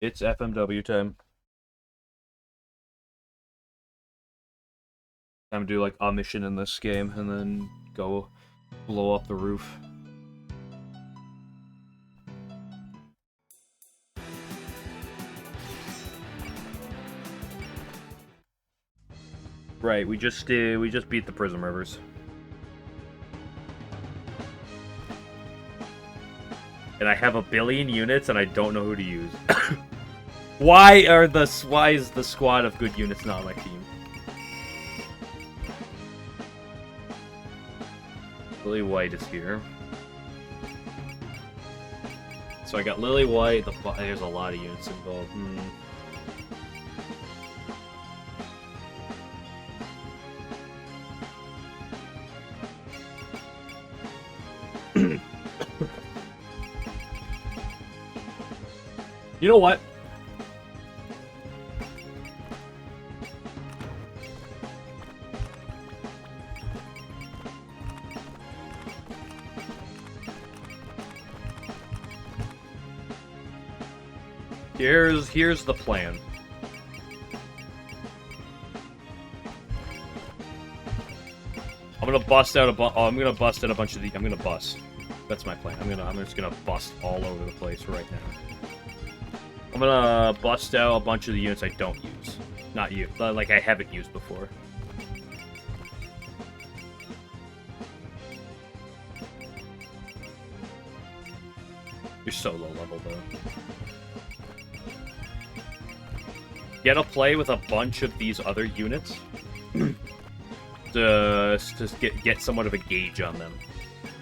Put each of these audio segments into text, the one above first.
It's FMW time. Time to do like a mission in this game and then go blow up the roof. Right, we just beat the Prism Rivers. And I have 1 billion units and I don't know who to use. Why is the squad of good units not on my team? Lily White is here. So I got Lily White, there's a lot of units involved. You know what? Here's the plan. I'm gonna bust out a bunch of the. I'm gonna bust. That's my plan. I'm just gonna bust all over the place right now. I'm gonna bust out a bunch of the units I don't use. Not you, like I haven't used before. You're so low level though. Get a play with a bunch of these other units to get somewhat of a gauge on them,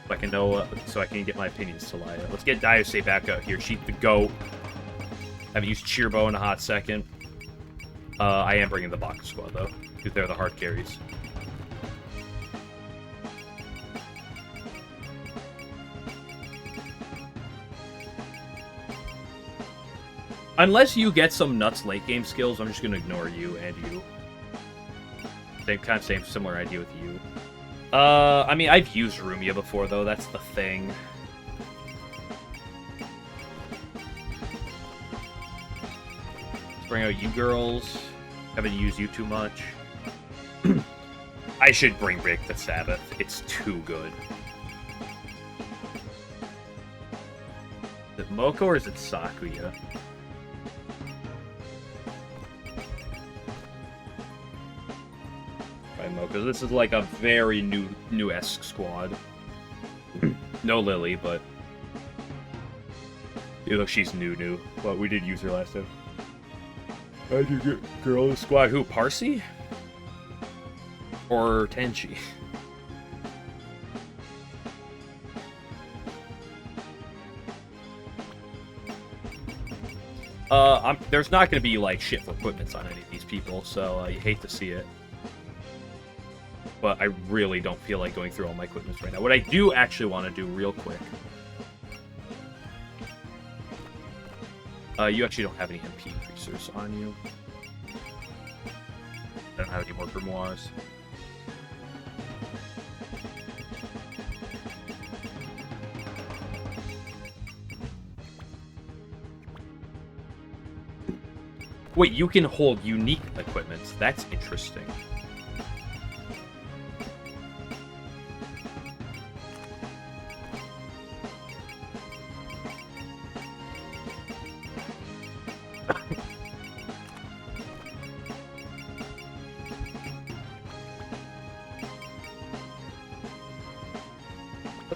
so I can know, so I can get my opinions to lie. Let's get Diosay back out here. She's the GOAT. I haven't used Cheerbo in a hot second. I am bringing the Baka squad though, because they're the hard carries. Unless you get some nuts late game skills, I'm just gonna ignore you and you. Same similar idea with you. I mean, I've used Rumia before though. That's the thing. Let's bring out you girls. Haven't used you too much. I should bring Rick the Sabbath. It's too good. Is it Moko or is it Sakuya? Because this is like a very new-esque squad. No Lily, but you know she's new. But we did use her last time. How'd you get girl in the squad? Who? Parsi? Or Tenchi? There's not going to be like shit for equipments on any of these people, so you hate to see it. But I really don't feel like going through all my equipments right now. What I do actually want to do real quick... you actually don't have any MP increasers on you. I don't have any more grimoires. Wait, you can hold unique equipments. That's interesting.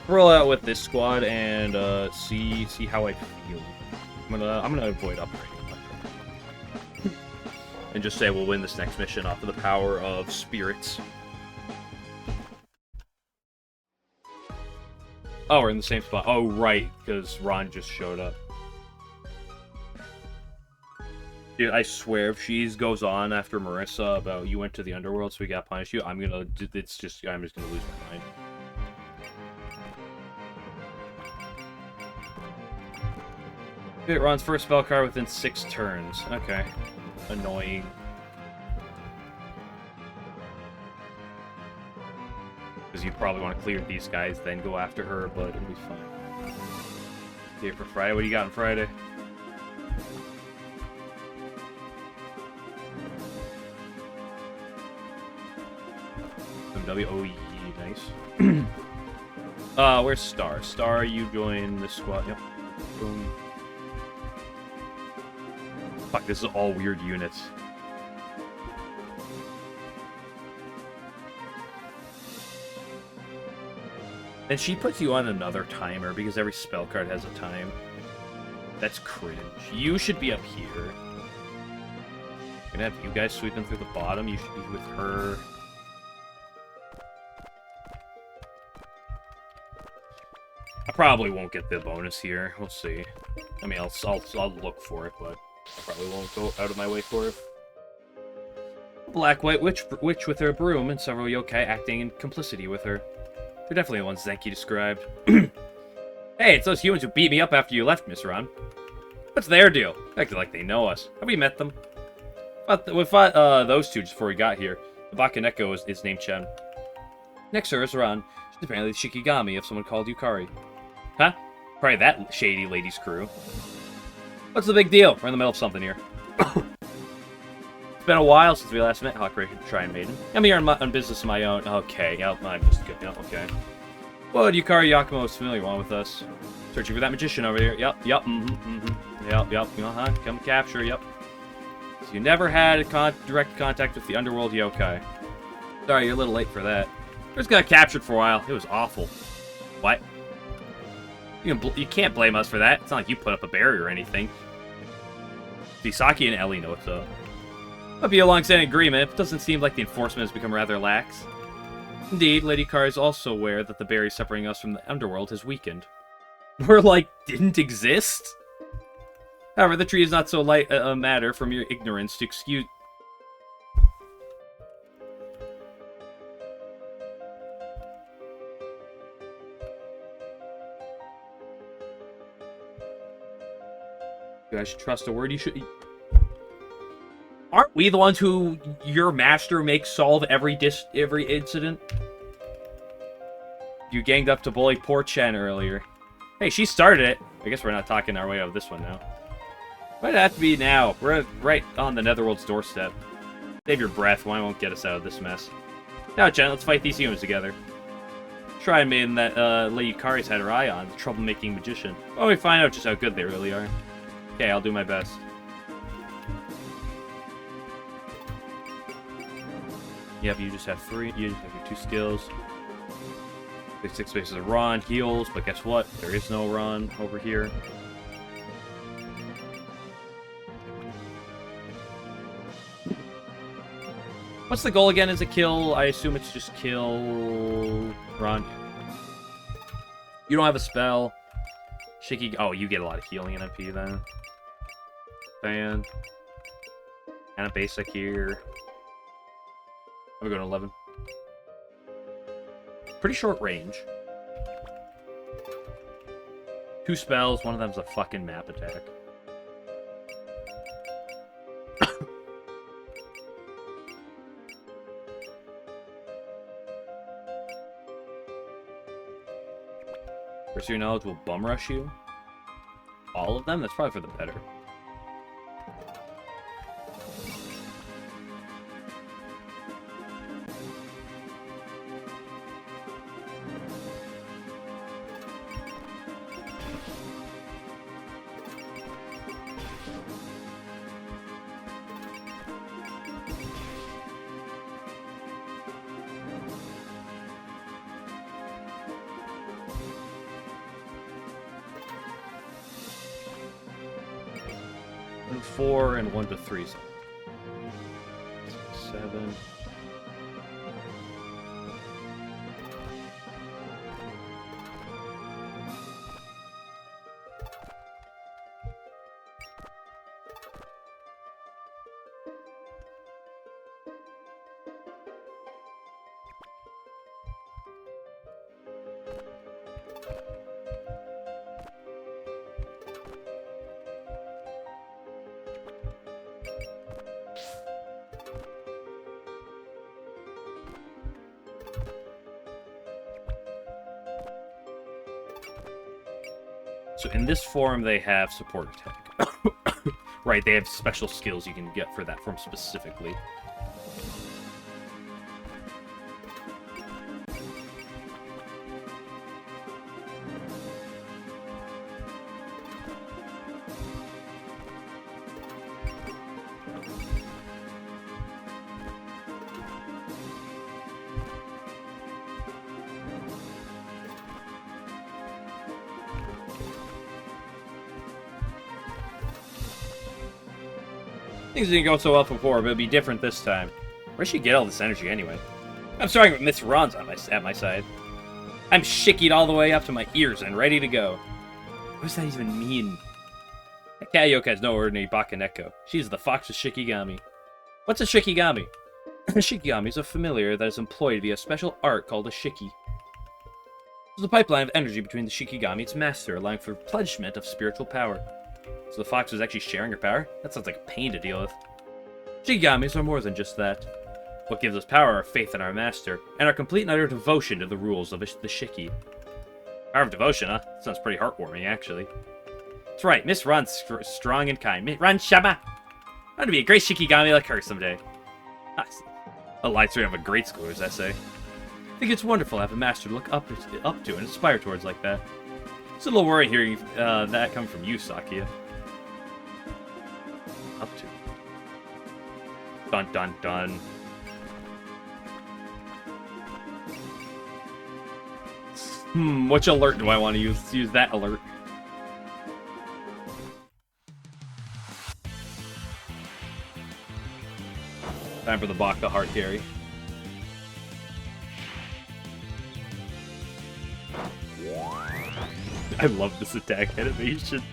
Roll out with this squad and see how I feel. I'm gonna avoid upgrading and just say we'll win this next mission off of the power of spirits. Oh, we're in the same spot. Oh, right, because Ron just showed up. Dude, I swear, if she goes on after Marissa about you went to the underworld, so we got punished you, I'm just gonna lose my mind. It runs first spell card within 6 turns. Okay. Annoying. Because you probably want to clear these guys, then go after her, but it'll be fine. Okay, for Friday, what do you got on Friday? BMW. Oh, yeah, nice. Where's Star? Star, you join the squad. Yep. Boom. Fuck, this is all weird units. And she puts you on another timer because every spell card has a time. That's cringe. You should be up here. I'm gonna have you guys sweeping through the bottom. You should be with her. I probably won't get the bonus here. We'll see. I mean, I'll look for it, but I probably won't go out of my way for it. Black-white witch with her broom and several yokai acting in complicity with her. They're definitely the ones Zenki described. Hey, it's those humans who beat me up after you left, Miss Ron. What's their deal? Acting like they know us. Have we met them? We fought those two just before we got here. The Bakaneko is named Chen. Next to her is Ron. She's apparently the Shikigami if someone called Yukari. Huh? Probably that shady lady's crew. What's the big deal? We're in the middle of something here. It's been a while since we last met, Hawkray Shrine Maiden. I'm here on business of my own. Okay, yep, I'm just good. Yep, okay. Well, Yukari Yakumo is familiar one with us. Searching for that magician over here. Yep, yep, come capture, yep. So you never had direct contact with the underworld yokai. Sorry, you're a little late for that. We just got captured for a while. It was awful. What? You can't blame us for that. It's not like you put up a barrier or anything. Saki and Ellie know what's up. Might be a long-standing agreement, but it doesn't seem like the enforcement has become rather lax. Indeed, Lady Carr is also aware that the barrier separating us from the underworld has weakened. We're like, didn't exist? However, the tree is not so light a matter from your ignorance to excuse... You guys should trust a word you should... Aren't we the ones who your master makes solve every incident? You ganged up to bully poor Chen earlier. Hey, she started it. I guess we're not talking our way out of this one now. Why'd it have to be now? We're right on the Netherworld's doorstep. Save your breath. Why won't get us out of this mess? Now, Chen, let's fight these humans together. Shrine Maiden that Lady Kari's had her eye on, the troublemaking magician. Well, we find out just how good they really are. Okay, I'll do my best. Yep, you just have 3. You just have your 2 skills. 6 spaces of Ron, heals, but guess what? There is no Ron over here. What's the goal again? Is it kill? I assume it's just kill Ron. You don't have a spell. Shaky. Oh, you get a lot of healing in MP then. Fan. Kind of basic here. I'm going to 11. Pretty short range. 2 spells, one of them's a fucking map attack. Pursue knowledge will bum rush you. All of them? That's probably for the better. And 4 and 1 to 3. So 7. So in this form, they have support attack. Right, they have special skills you can get for that form specifically. Things didn't go so well before, but it'll be different this time. Where'd she get all this energy anyway? I'm starting with Miss Ron's at my side. I'm shickied all the way up to my ears and ready to go. What does that even mean? Kaioka is no ordinary Bakaneko. She's the Fox's Shikigami. What's a Shikigami? A Shikigami is a familiar that is employed via a special art called a Shiki. It's a pipeline of energy between the Shikigami and its master, allowing for pledgement of spiritual power. So the fox is actually sharing her power? That sounds like a pain to deal with. Shikigamis are more than just that. What gives us power are faith in our master, and our complete and utter devotion to the rules of the Shiki. Power of devotion, huh? Sounds pretty heartwarming, actually. That's right, Miss Ron's strong and kind. RAN-SHAMA! I want to be a great Shikigami like her someday. A lie through of a great school, as I say. I think it's wonderful to have a master to look up to and aspire towards like that. It's a little worrying hearing that come from you, Sakia. Up to. Dun dun dun. Which alert do I want to use? Let's use that alert. Time for the Baka Heart Carry. I love this attack animation.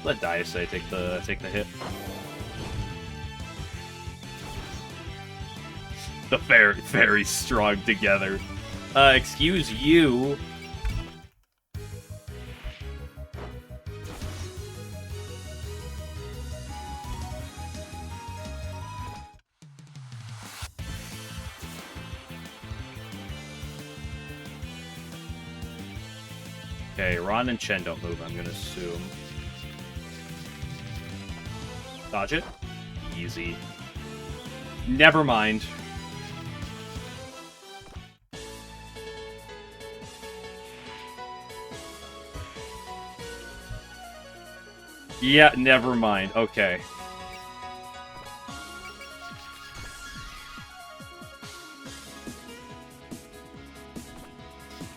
Let Diasei take the hit. The very strong together. Excuse you. Okay, Ron and Chen don't move, I'm gonna assume. Dodge it. Easy. Never mind. Yeah, never mind. Okay.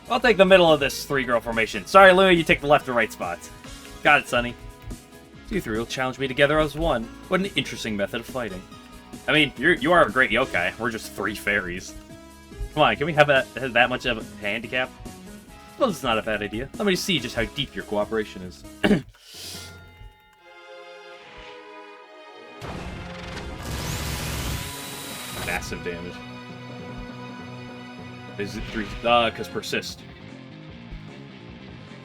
I'll take the middle of this three-girl formation. Sorry, Louie, you take the left or right spots. Got it, Sonny. You three will challenge me together as one. What an interesting method of fighting. I mean, you are a great yokai. We're just three fairies. Come on, can we have that much of a handicap? Well, it's not a bad idea. Let me see just how deep your cooperation is. Massive damage. Is it 3? Because persist.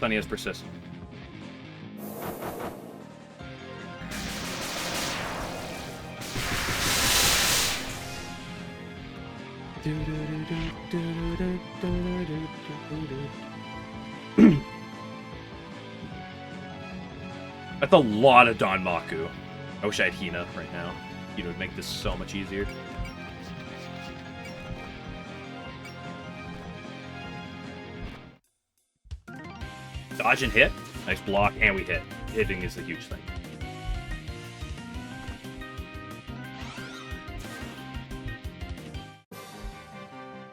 Sunny has persist. That's a lot of Danmaku. I wish I had Hina right now. Hina would make this so much easier. Dodge and hit. Nice block, and we hit. Hitting is a huge thing.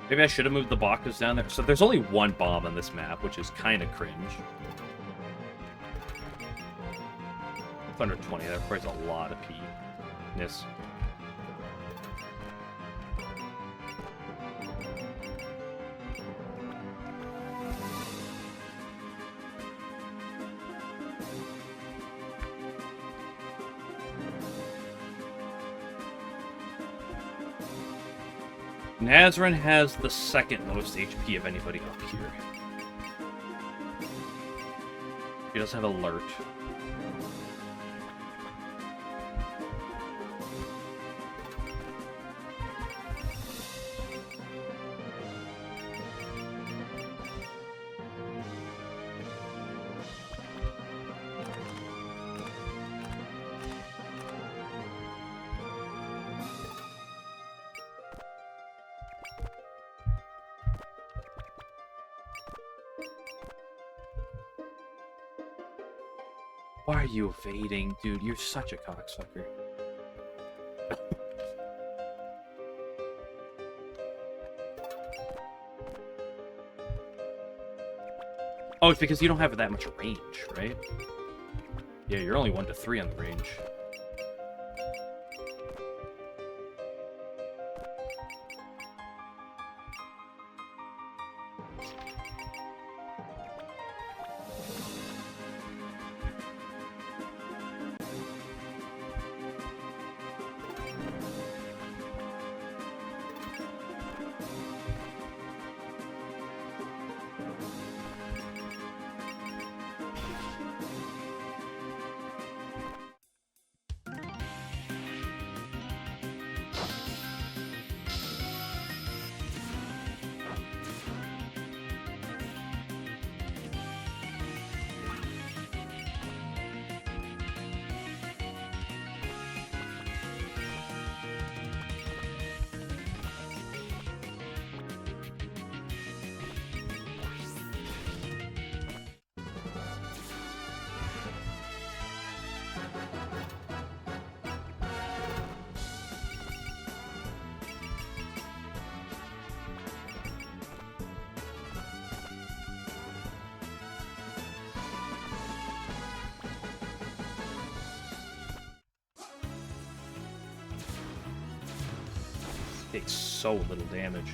Maybe I should have moved the Bakas down there. So there's only one bomb on this map, which is kind of cringe. It's under 20. That requires a lot of P-ness. Nazrin has the second most HP of anybody up here. He does have alert. Why are you evading? Dude, you're such a cocksucker. Oh, it's because you don't have that much range, right? Yeah, you're only 1 to 3 on the range. Takes so little damage.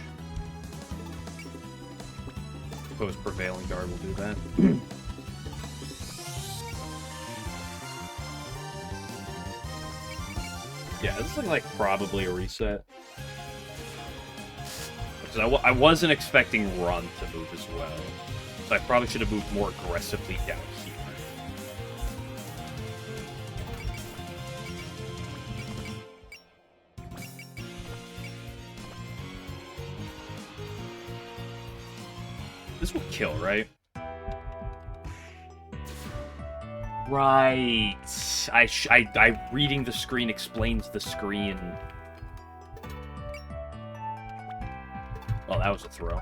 Suppose Prevailing Guard will do that. Yeah, this is like probably a reset. Because I wasn't expecting Run to move as well. So I probably should have moved more aggressively down here. This will kill, right? Right. I reading the screen explains the screen. Oh, that was a throw.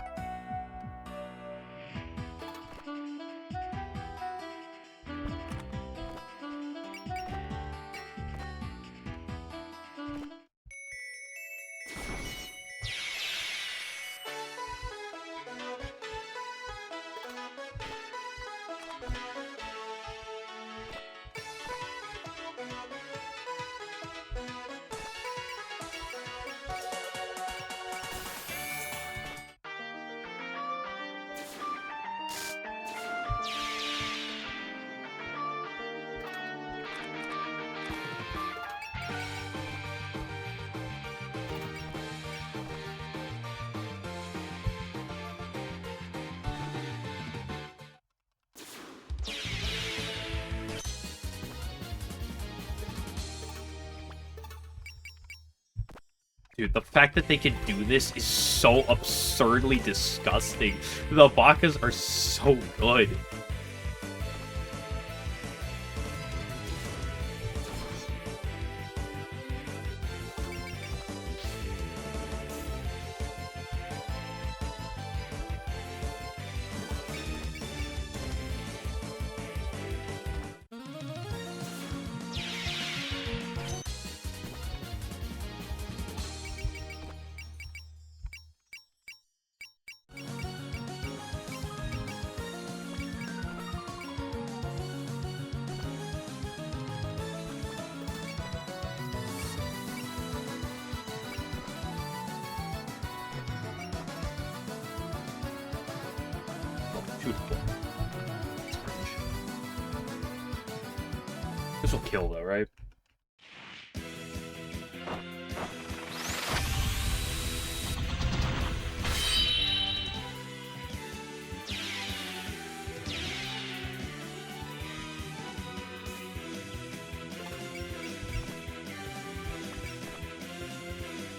Dude, the fact that they can do this is so absurdly disgusting. The Bakas are so good. This will kill though, right?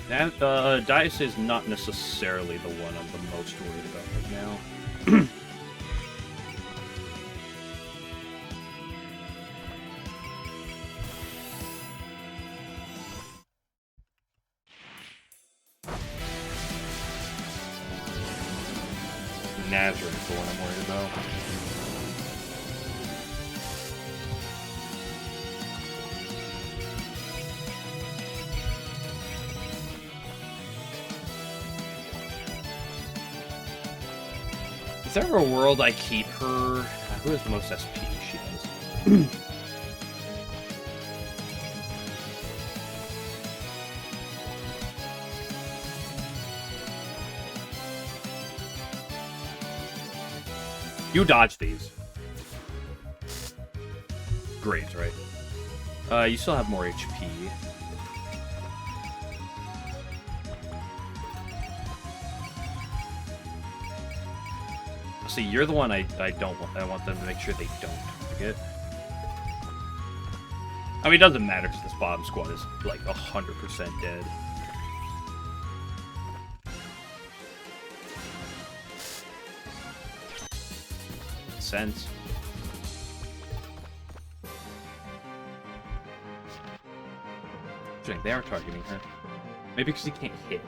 That, Dice is not necessarily the one I'm the most worried about right now. Nazareth is the one I'm worried about. Is there a world I keep her? Who has the most SP? She does. You dodge these. Great, right? You still have more HP. See, you're the one I don't want. I want them to make sure they don't forget. I mean, it doesn't matter because this bottom squad is like 100% dead. Sense. They are targeting her. Maybe because he can't hit.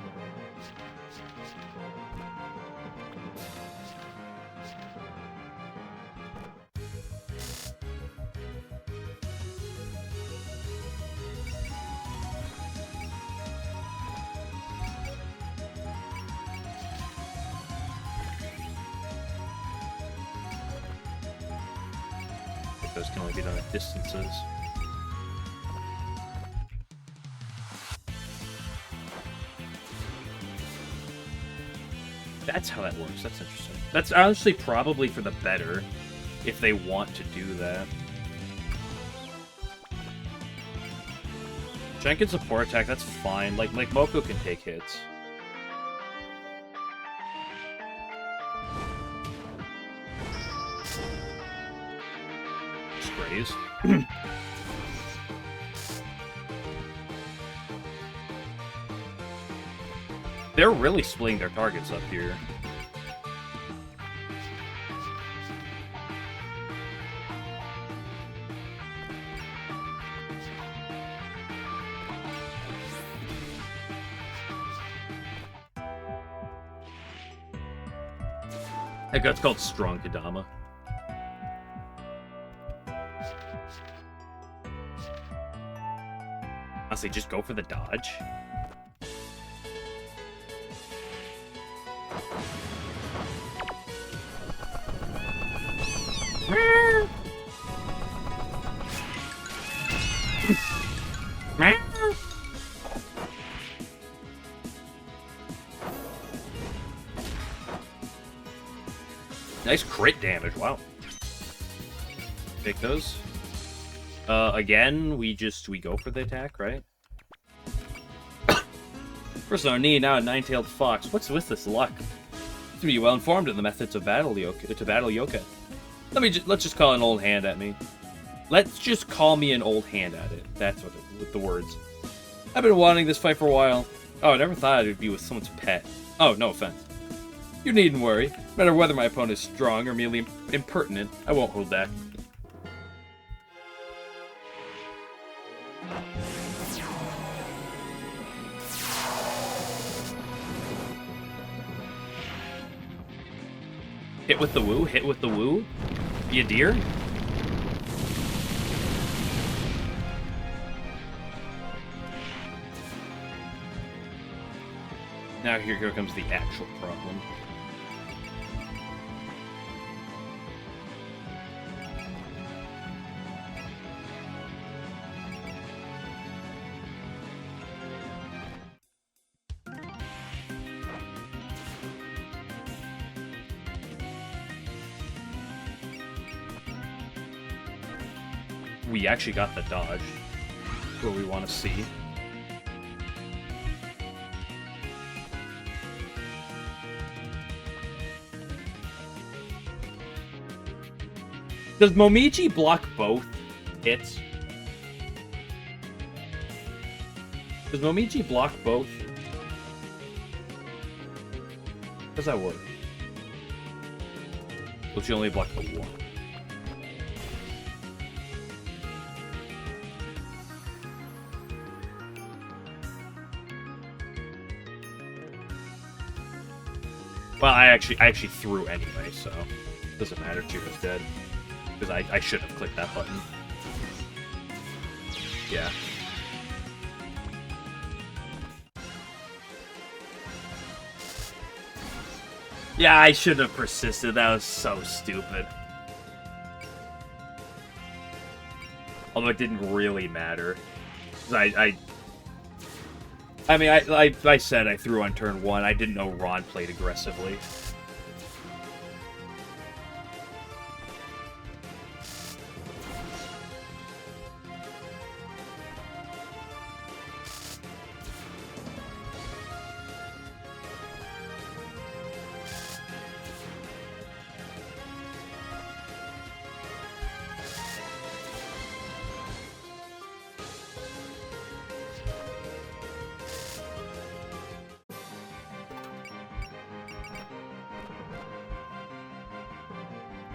Those can only be done at distances. That's how that works. That's interesting. That's honestly probably for the better if they want to do that. Shen can support attack, that's fine. Like Moko can take hits. Sprays. They're really splitting their targets up here. That's called Strong Kadama. Honestly, just go for the dodge. Nice crit damage, wow. Take those. Again, we go for the attack, right? First on our knee, now a nine-tailed fox. What's with this luck? To be well informed of the methods of battle yoka. Let's just call an old hand at me. Let's just call me an old hand at it. That's what with the words. I've been wanting this fight for a while. Oh, I never thought it would be with someone's pet. Oh, no offense. You needn't worry. No matter whether my opponent is strong or merely impertinent, I won't hold back. Hit with the woo, hit with the woo. Be a deer. Now here comes the actual problem. We actually got the dodge. What we want to see. Does Momiji block both hits? Does Momiji block both? How does that work? Will she only block the one? Well, I actually threw anyway, so it doesn't matter. Chico's dead. Because I should have clicked that button. Yeah. Yeah, I shouldn't have persisted. That was so stupid. Although it didn't really matter. I mean, I said I threw on turn 1. I didn't know Ron played aggressively.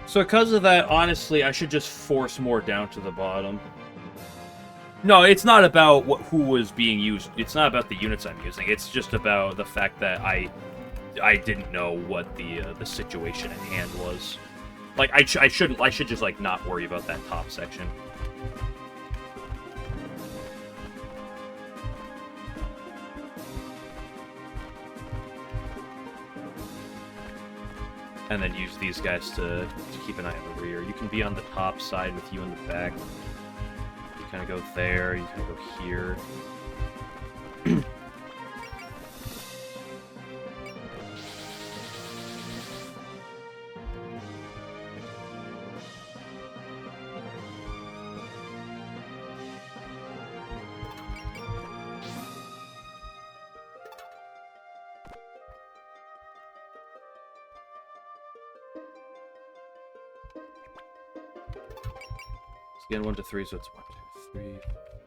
So because of that, honestly, I should just force more down to the bottom. No, it's not about who was being used. It's not about the units I'm using. It's just about the fact that I didn't know what the situation at hand was. Like I should just like not worry about that top section. And then use these guys to keep an eye on the rear. You can be on the top side with you in the back. You kind of go there, you kind of go here. Again, 1 to 3, so it's 1, 2, 3,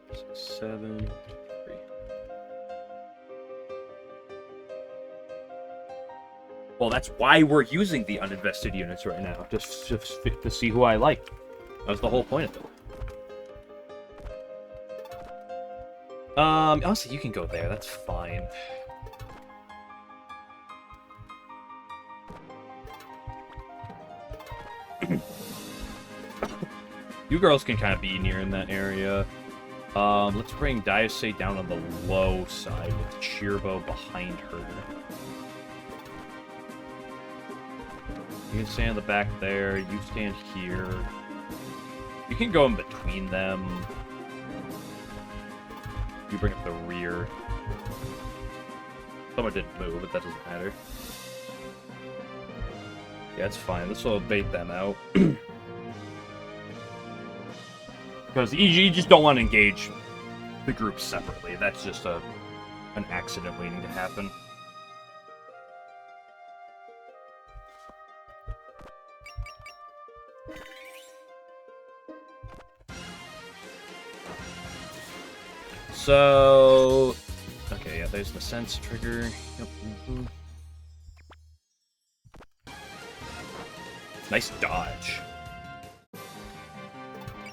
4, 6, 7, 3. Well, that's why we're using the uninvested units right now, just to see who I like. That was the whole point of it. Honestly, you can go there. That's fine. You girls can kind of be near in that area. Let's bring Diocese down on the low side with Cheerbo behind her. You can stay in the back there. You stand here. You can go in between them. You bring up the rear. Someone didn't move, but that doesn't matter. Yeah, it's fine. This will bait them out. Because you just don't want to engage the groups separately. That's just an accident waiting to happen. So... okay, yeah, there's the sense trigger. Yep. Mm-hmm. Nice dodge.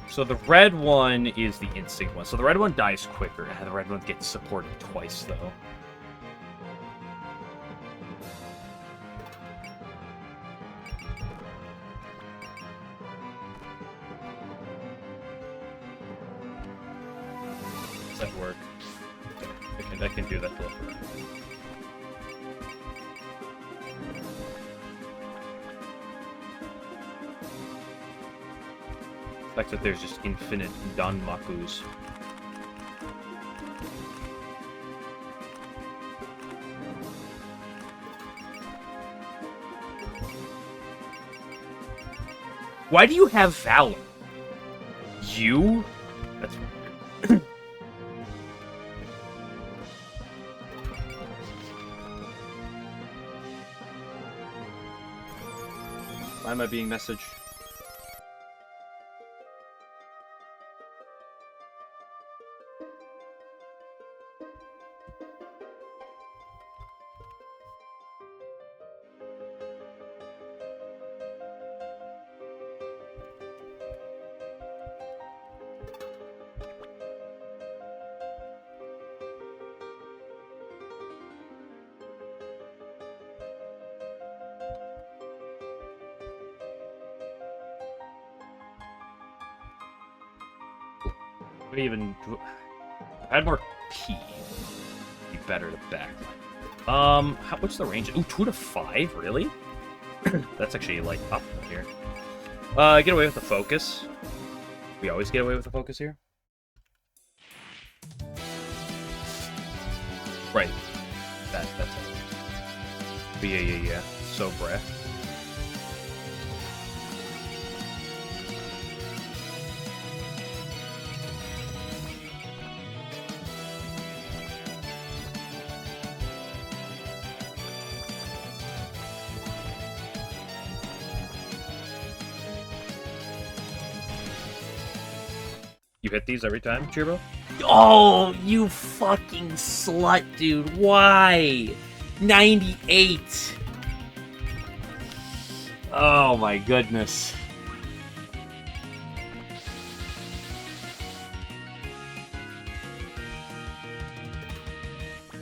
So the red one is the instinct one. So the red one dies quicker, and the red one gets supported twice, though. Does that work? I can do that flip around. The fact that there's just infinite Danmakus. Why do you have Valor? You? That's weird. Why am I being messaged? Even add more P. Be better to backline. What's the range? Ooh, 2 to 5, really? That's actually, like, up here. Get away with the focus. We always get away with the focus here. Right. That's it. But yeah. So breath. You hit these every time, Chirbo? Oh, you fucking slut, dude. Why? 98. Oh my goodness.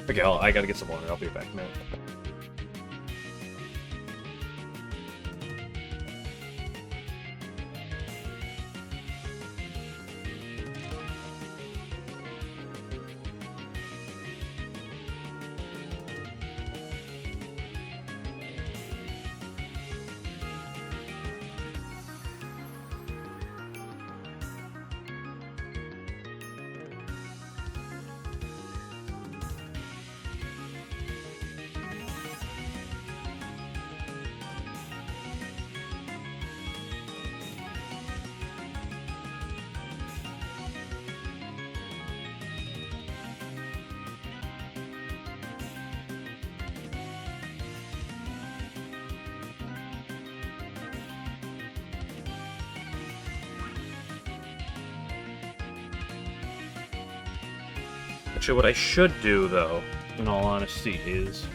Okay, I gotta get some water. I'll be back in a minute. Actually, what I should do, though, in all honesty, is...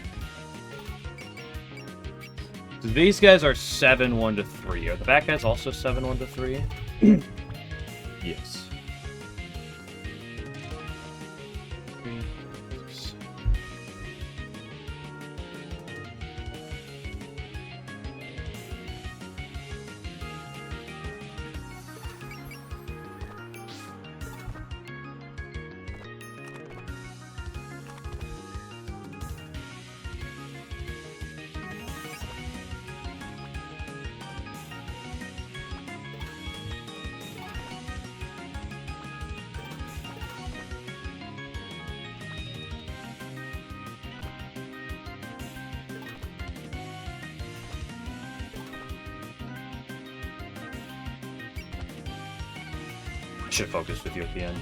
So these guys are 7-1-3. Are the back guys also 7-1-3? Yes. 3, 6. Should focus with you at the end.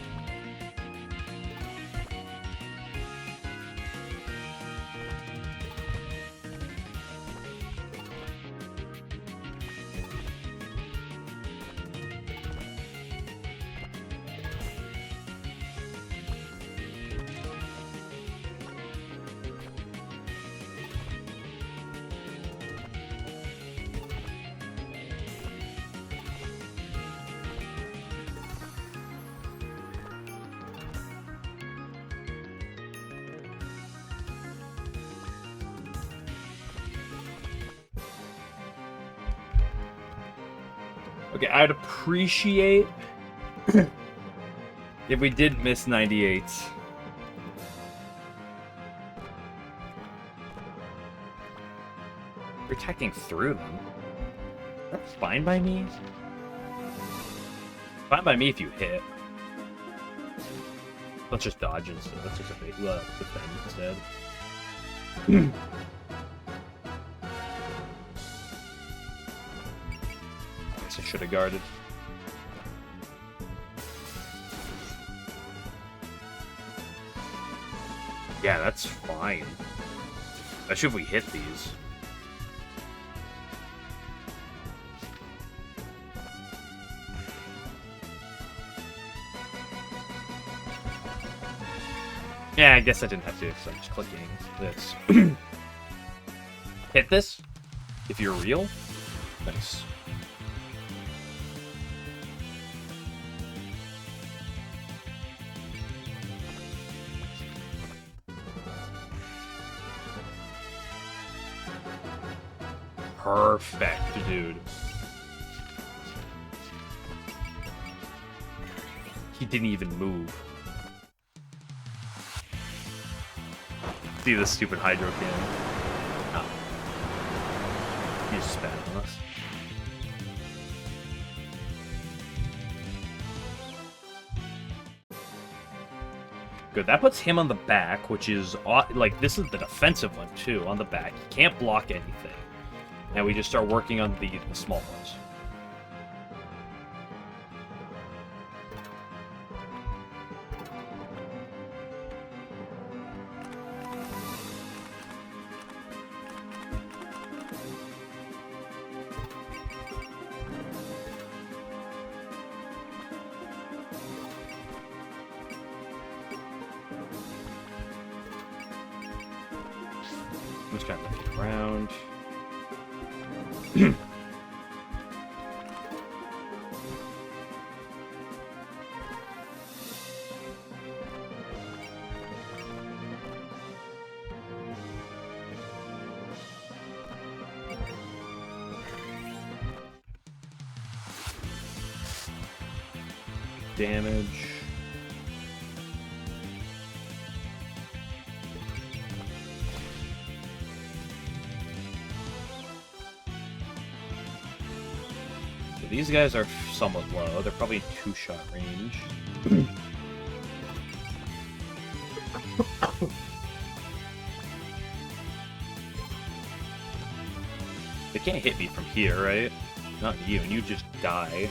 Okay, I'd appreciate if we did miss 98. You're attacking through them. That's fine by me. Fine by me if you hit. Let's just dodge instead. Let's just defend instead. I should have guarded. Yeah, that's fine. Especially if we hit these. Yeah, I guess I didn't have to, because I'm just clicking this. Hit this? If you're real? Nice. Perfect, dude. He didn't even move. See the stupid hydro cannon. Oh. He just us. Good. That puts him on the back, which is like this is the defensive one too. On the back, he can't block anything, and we just start working on the small ones. I'm just kind of looking around. Damage. These guys are somewhat low. They're probably 2-shot range. They can't hit me from here, right? Not you, and you just die.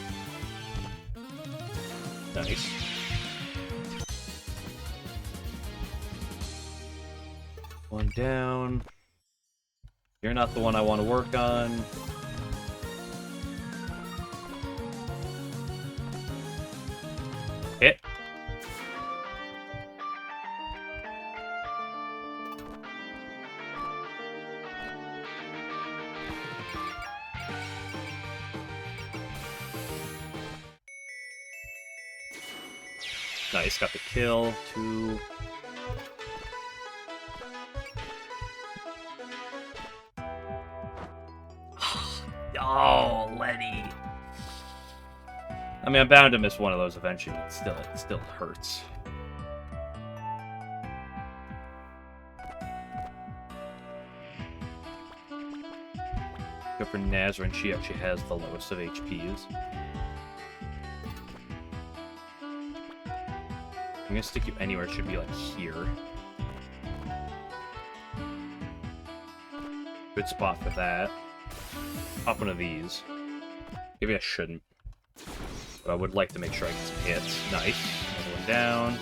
Nice. One down. You're not the one I want to work on. Hit. Nice, got the kill. 2. Oh, Lenny. I mean, I'm bound to miss one of those eventually, but it still hurts. Go for Nazarene, she actually has the lowest of HPs. I'm gonna stick you anywhere, it should be like here. Good spot for that. Pop one of these. Maybe I shouldn't. But I would like to make sure I get some hits. Nice. Another one down.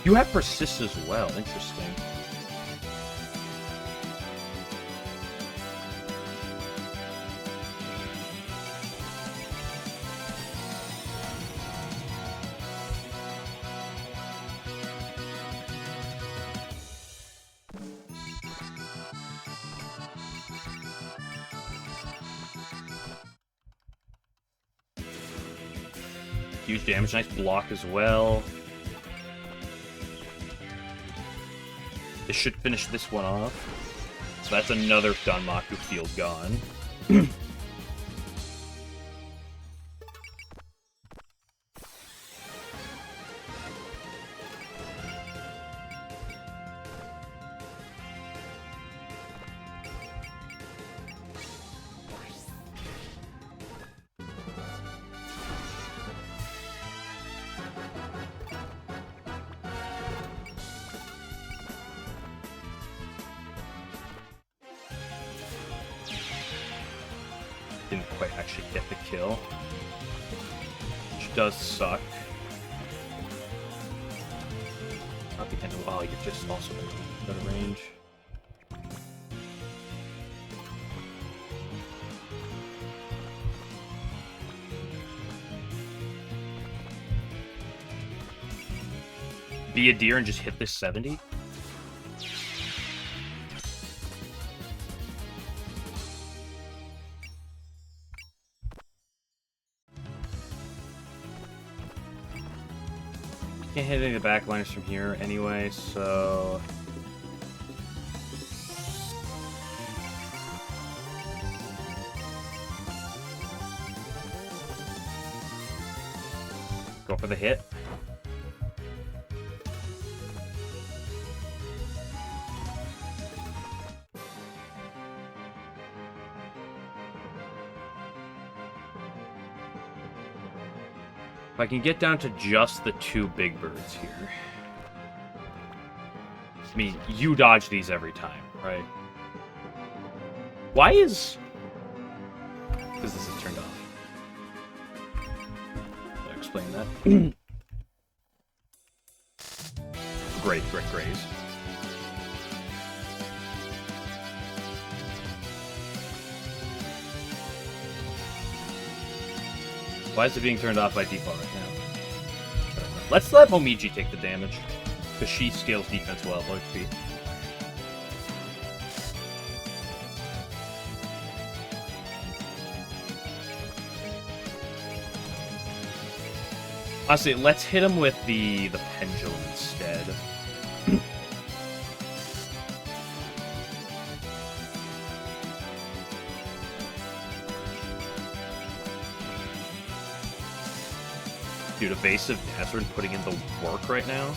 You have persist as well. Interesting. Huge damage. Nice block as well. This should finish this one off. So that's another Danmaku field gone. Didn't quite actually get the kill, which does suck. Not the end of, oh, you're just also out of range. Be a deer and just hit this 70? Can't hit any of the backliners from here anyway, so... Go for the hit. If I can get down to just the 2 big birds here. I mean, you dodge these every time, right? Why is... Because this is turned off. I'll explain that. Great, graze. Why is it being turned off by default right now? Let's let Momiji take the damage. Because she scales defense well, low HP. Honestly, let's hit him with the pendulum instead. Dude, Evasive Nazarene putting in the work right now.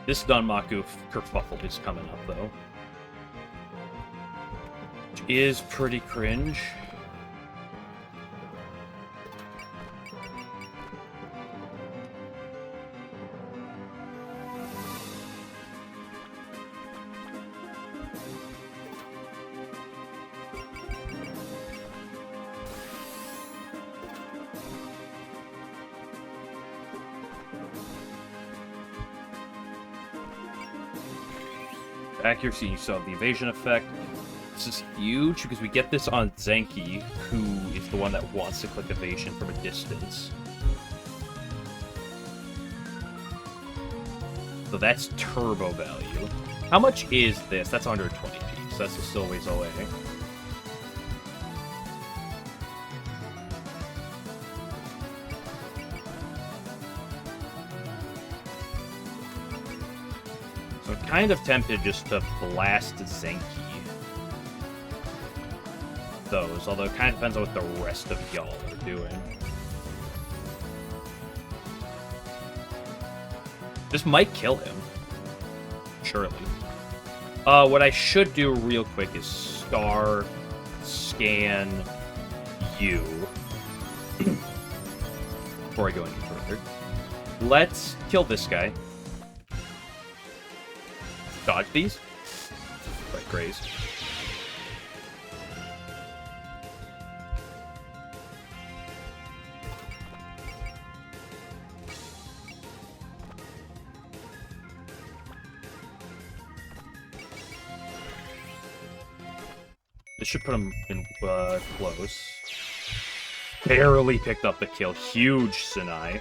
This Danmaku kerfuffle is coming up, though. Which is pretty cringe. Accuracy, you saw the evasion effect. This is huge because we get this on Zenki, who is the one that wants to click evasion from a distance. So that's turbo value. How much is this? That's 120p, so that's still ways away. Kind of tempted just to blast Zenki. Those, although it kind of depends on what the rest of y'all are doing. This might kill him. Surely. What I should do real quick is scan you before I go any further. Let's kill this guy. Dodge these. Right, graze. This should put him in close. Barely picked up the kill. Huge Sinai.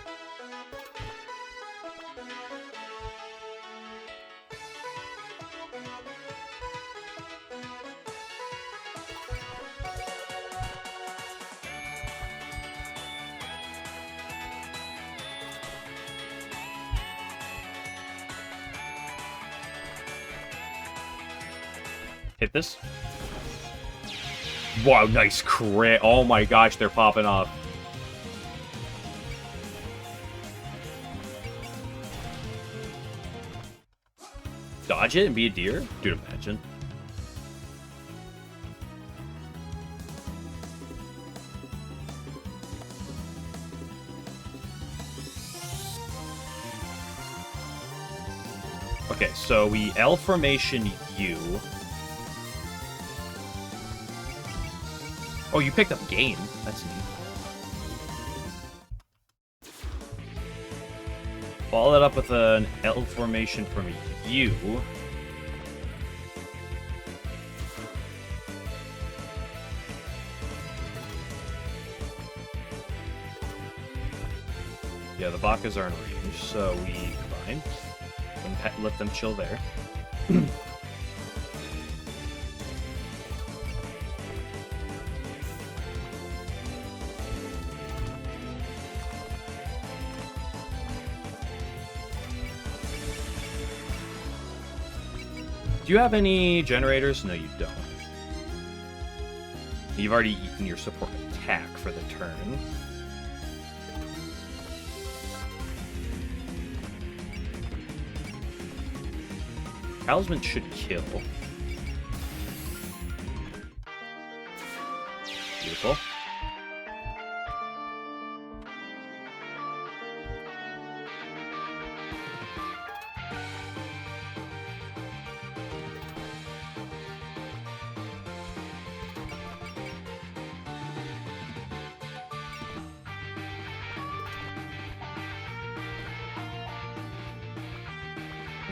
Hit this. Wow, nice crit. Oh my gosh, they're popping off. Dodge it and be a deer? Dude, imagine. Okay, so we L formation U. Oh, you picked up gain. That's neat. Follow that up with an L formation from U. Yeah, the Bakas are in range, so we combine and let them chill there. Do you have any generators? No, you don't. You've already eaten your support attack for the turn. Talisman should kill. Beautiful.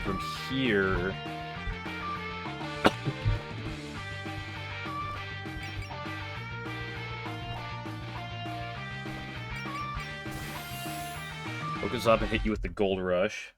From here... Focus up and hit you with the Gold Rush.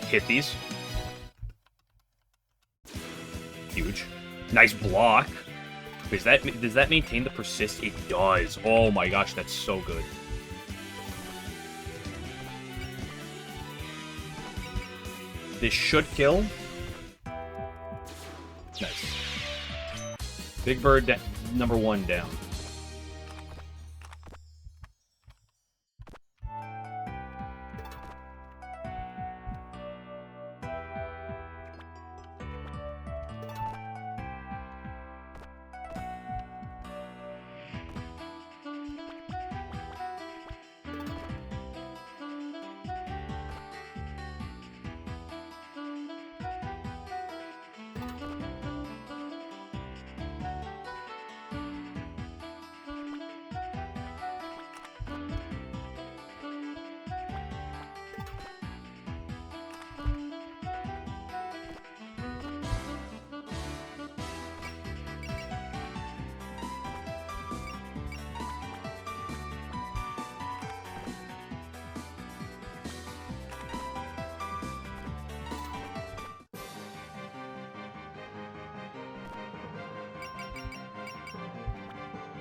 Hit these. Huge. Nice block. Does that maintain the persist? It does. Oh my gosh, that's so good. This should kill. Nice. Big Bird number 1 down.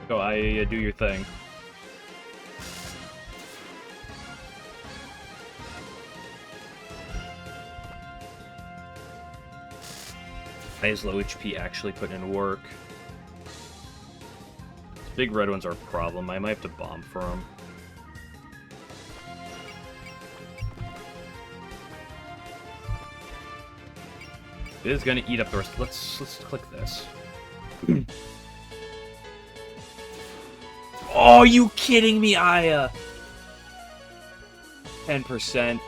Go, I do your thing. His low HP actually put in work. Big red ones are a problem. I might have to bomb for them. It is gonna eat up the rest. Let's click this. Oh, you kidding me, Aya? 10%.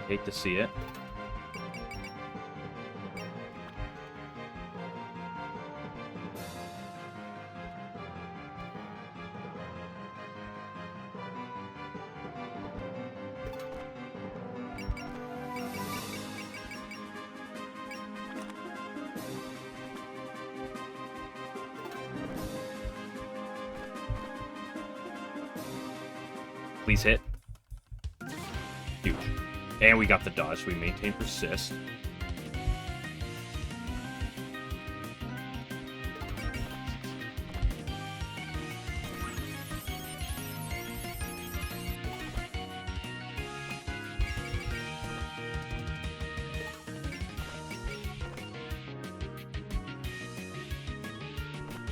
Hate to see it. Please hit. Huge. And we got the dodge. We maintain persist.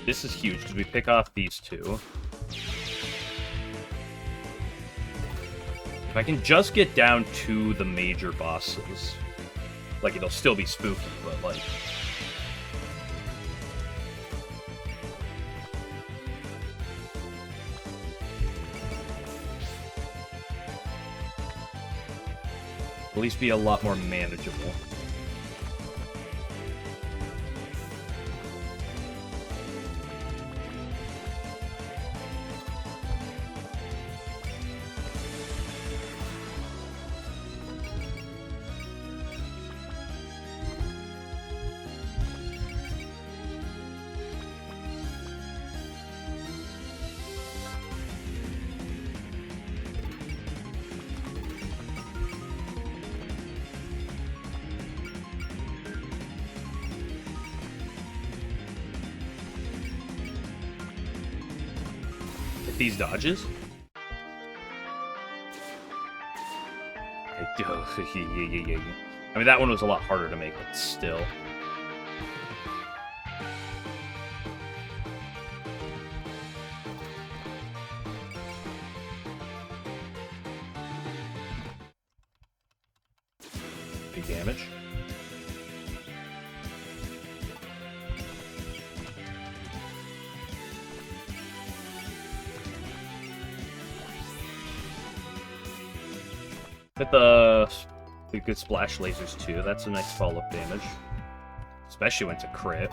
This is huge because we pick off these two. If I can just get down to the major bosses, like, it'll still be spooky, but, like, least be a lot more manageable. These dodges? I mean, that one was a lot harder to make, but still. Big damage. Hit the good splash lasers too. That's a nice follow-up damage, especially when it's a crit.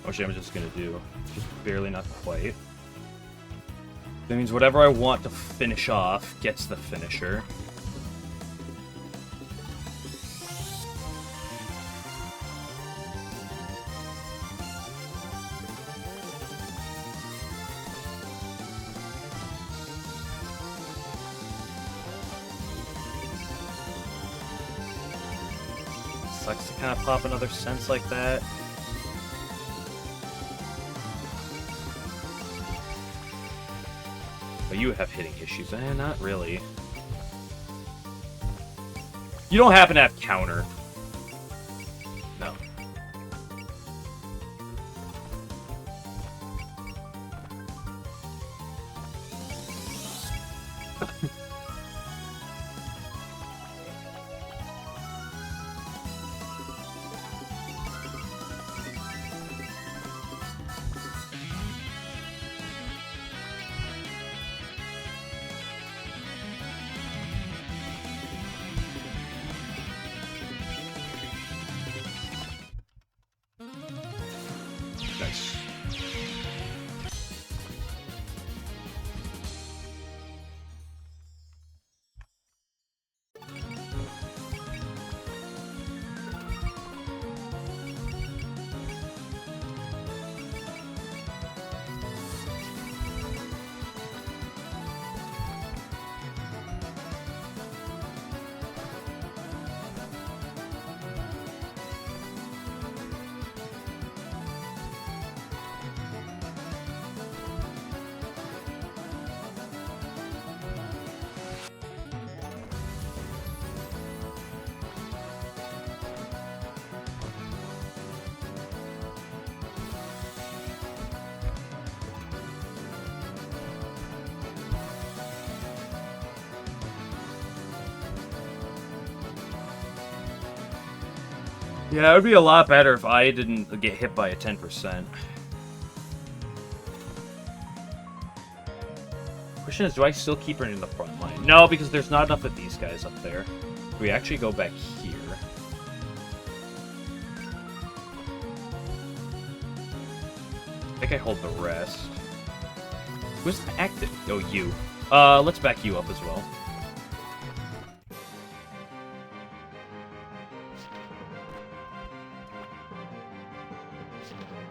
Which I'm just gonna do. Just barely, not quite. That means whatever I want to finish off gets the finisher. Sucks to kind of pop another sense like that. But you have hitting issues. Not really. You don't happen to have counter. No. Nice. Yeah, it would be a lot better if I didn't get hit by a 10%. Question is, do I still keep her in the front line? No, because there's not enough of these guys up there. Do we actually go back here? I think I hold the rest. Who's active? Oh, you. Let's back you up as well.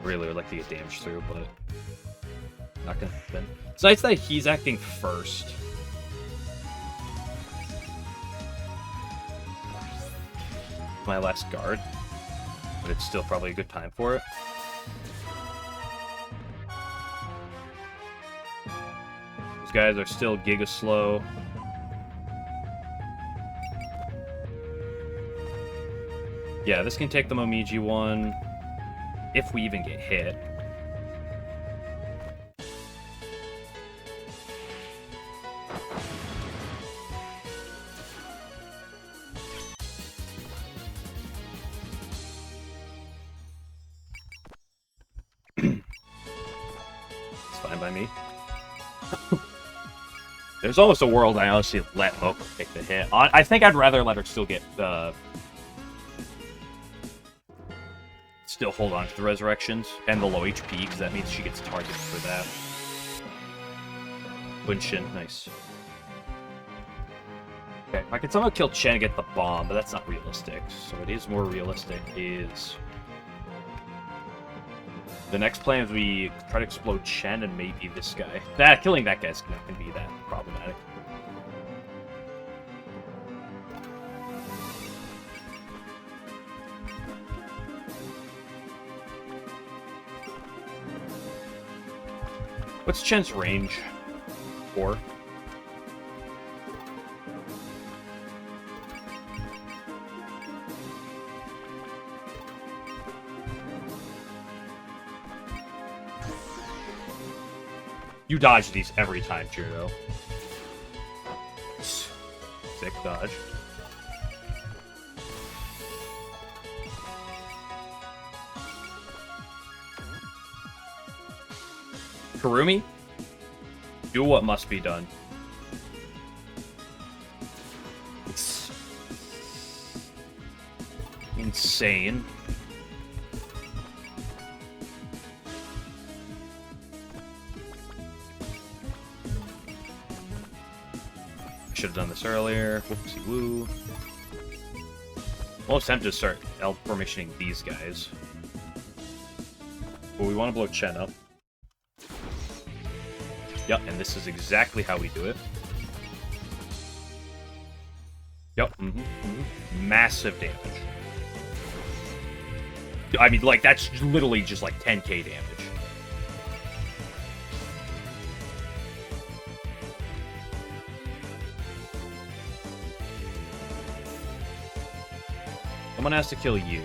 Really would like to get damage through, but not gonna happen. It's nice that he's acting first. My last guard, but it's still probably a good time for it. Those guys are still giga slow. Yeah, this can take the Momiji one. If we even get hit. It's fine by me. There's almost a world I honestly let Moko take the hit. I think I'd rather let her still get still hold on to the resurrections and the low HP, because that means she gets targeted for that. Winshin, nice. Okay, I can somehow kill Chen and get the bomb, but that's not realistic. So what is more realistic is... the next plan is we try to explode Chen and maybe this guy. Killing that guy's not going to be that problematic. What's Chen's range? 4? You dodge these every time, Judo. Sick dodge. Kurumi? Do what must be done. It's insane. Should have done this earlier. Whoopsie woo. Almost tempted to start L-formationing these guys. But we want to blow Chen up. Yep, and this is exactly how we do it. Yep, massive damage. I mean, like, that's literally just like 10k damage. Someone has to kill you.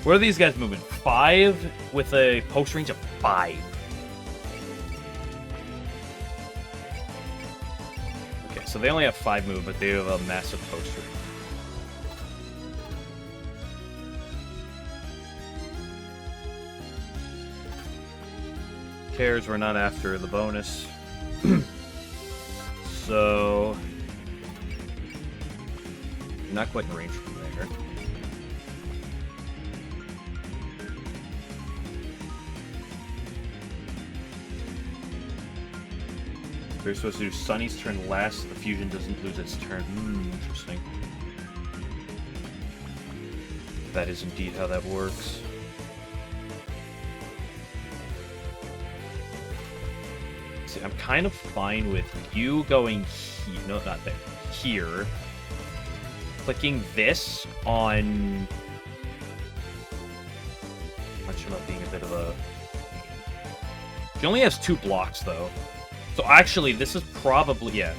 Where are these guys moving? 5 with a post range of 5. Okay, so they only have 5 move, but they have a massive post range. Cares, we're not after the bonus. So... not quite in range from there. We're supposed to do Sunny's turn last. The fusion doesn't lose its turn. Interesting. That is indeed how that works. See, I'm kind of fine with you going here. No, not there. Here. Clicking this on... RAN-SHAMA being a bit of a... She only has 2 blocks, though. So actually, this is probably... yeah.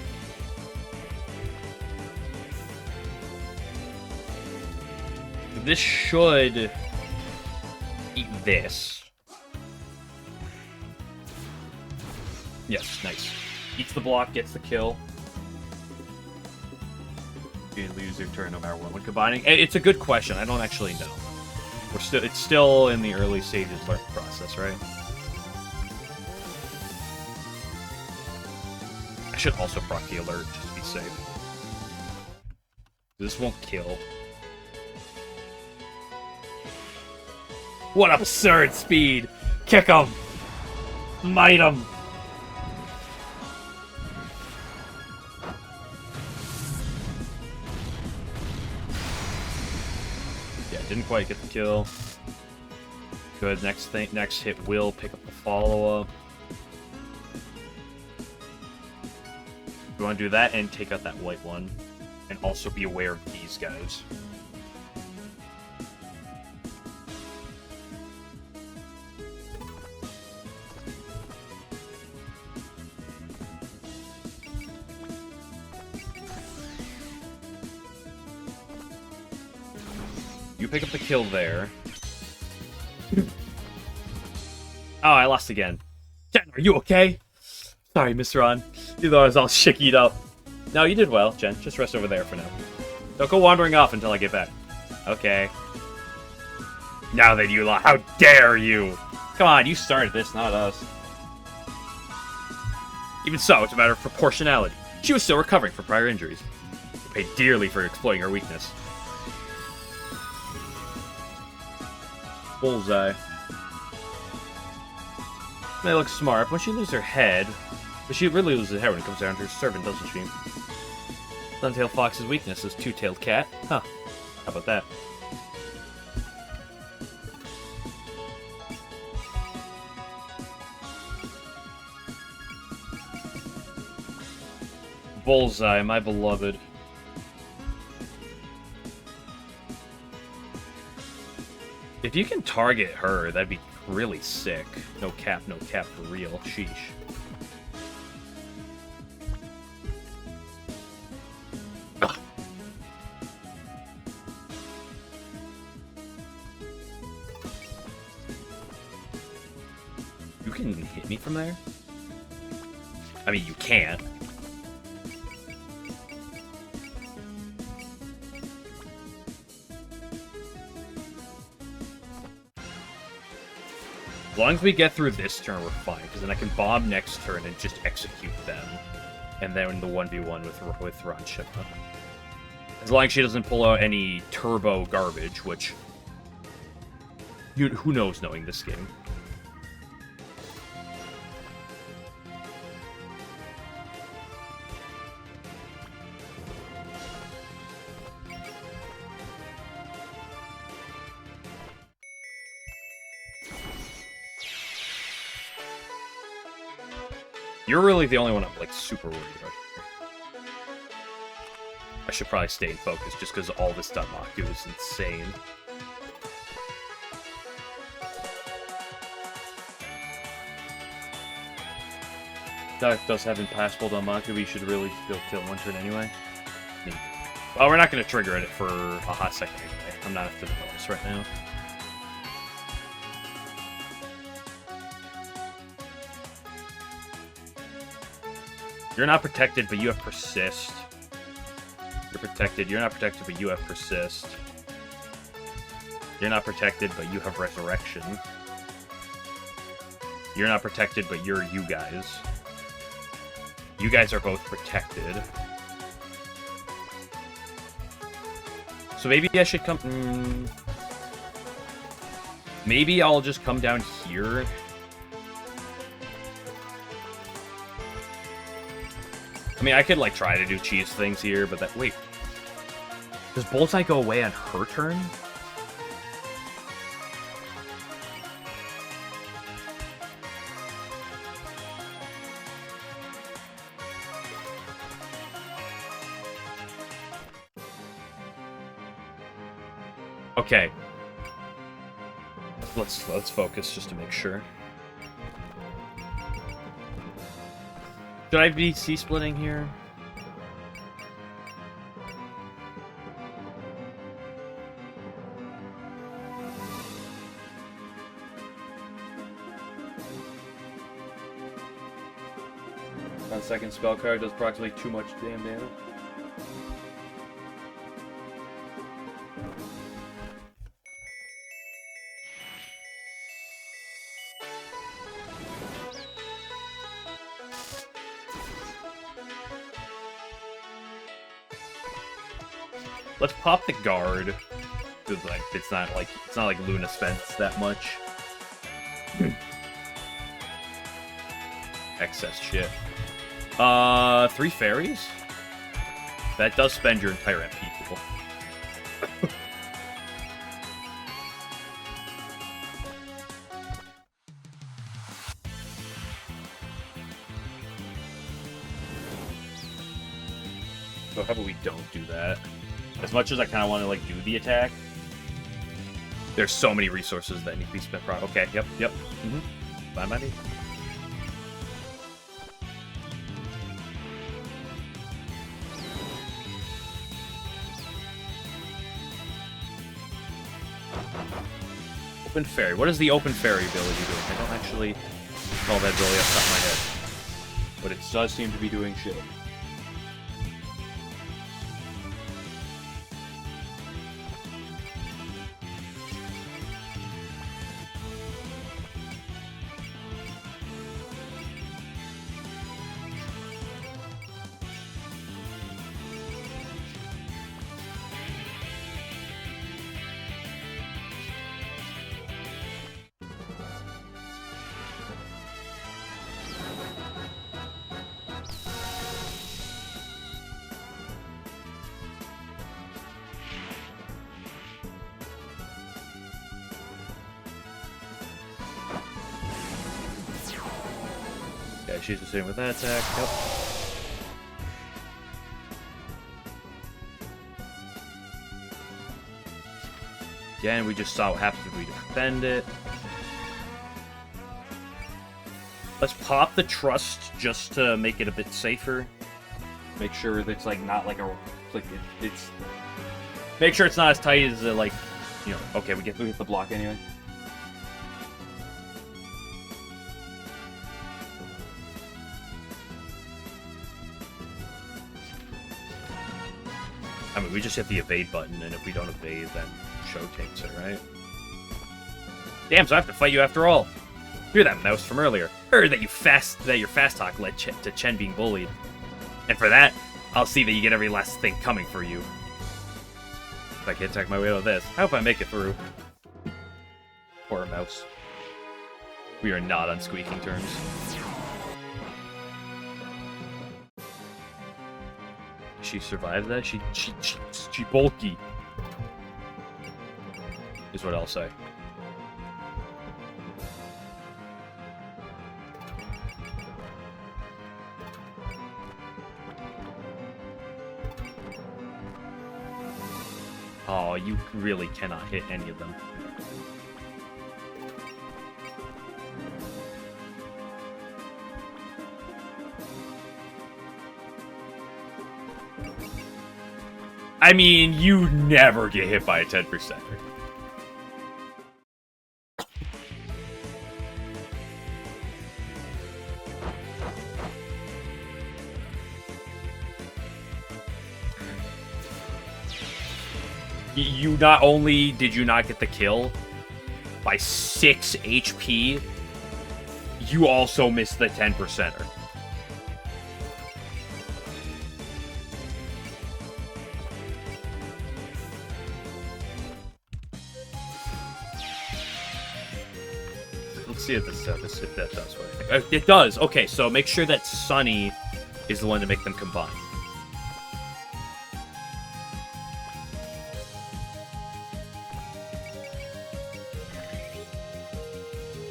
This should... eat this. Yes, nice. Eats the block, gets the kill. You lose your turn no matter what. When combining... it's a good question. I don't actually know. It's still in the early stages of the process, right? I should also proc the alert, just to be safe. This won't kill. What absurd speed! Kick him! Might him! Yeah, didn't quite get the kill. Good, next hit will pick up the follow-up. You want to do that and take out that white one. And also be aware of these guys. You pick up the kill there. Oh, I lost again. Jen, are you okay? Sorry, Mr. Ron. You thought I was all shickied up. No, you did well, Jen. Just rest over there for now. Don't go wandering off until I get back. Okay. Now then, you how dare you! Come on, you started this, not us. Even so, it's a matter of proportionality. She was still recovering from prior injuries. You paid dearly for exploiting her weakness. Bullseye. They look smart, but when she loses her head... But she really loses her head when it comes down to her servant, doesn't she? Suntail Fox's weakness is two-tailed cat. Huh. How about that? Bullseye, my beloved. If you can target her, that'd be really sick. No cap for real. Sheesh. You can hit me from there? I mean, you can't. As long as we get through this turn, we're fine, because then I can bomb next turn and just execute them. And then the 1v1 with RAN-SHAMA. As long as she doesn't pull out any turbo garbage, which... who knows knowing this game. You're really the only one I'm, like, super worried about here. I should probably stay in focus, just because all this Danmaku is insane. That does have impassable Danmaku, we should really go kill one turn anyway. Well, we're not going to trigger it for a hot second anyway. I'm not after the bonus right now. You're not protected, but you have persist. You're protected. You're not protected, but you have persist. You're not protected, but you have resurrection. You're not protected, but you're you guys. You guys are both protected. So maybe I should come... Maybe I'll just come down here. I mean, I could, like, try to do cheese things here, but that... Wait. Does Bullseye go away on her turn? Okay. Let's focus just to make sure. Should I be C-splitting here? On second spell card does approximately too much damn damage. Let's pop the guard. Cause like it's not like Luna spends that much. Excess shit. 3 fairies? That does spend your entire MP pool. So how about we don't do that? As much as I kind of want to, like, do the attack, there's so many resources that need to be spent. Okay, yep. Fine by me. Open Fairy. What is the Open Fairy ability doing? I don't actually call that ability off the top of my head. But it does seem to be doing shit. She's just sitting with that attack. Yep. Again, we just saw what happens if we defend it. Let's pop the trust just to make it a bit safer. Make sure it's like not like a it's. Make sure it's not as tight as like, you know. Okay, we get the block anyway. I mean, we just hit the evade button, and if we don't evade, then Show takes it, right? Damn, so I have to fight you after all. You're that mouse from earlier. Heard that your fast talk led to Chen being bullied. And for that, I'll see that you get every last thing coming for you. If I can attack my way out of this, I hope I make it through. Poor mouse. We are not on squeaking terms. She survived that? She bulky. Is what I'll say. Oh, you really cannot hit any of them. I mean, you never get hit by a 10%. You not only did you not get the kill by 6 HP, you also missed the 10%er. Let's see if if that does what it does. Okay, so make sure that Sunny is the one to make them combine.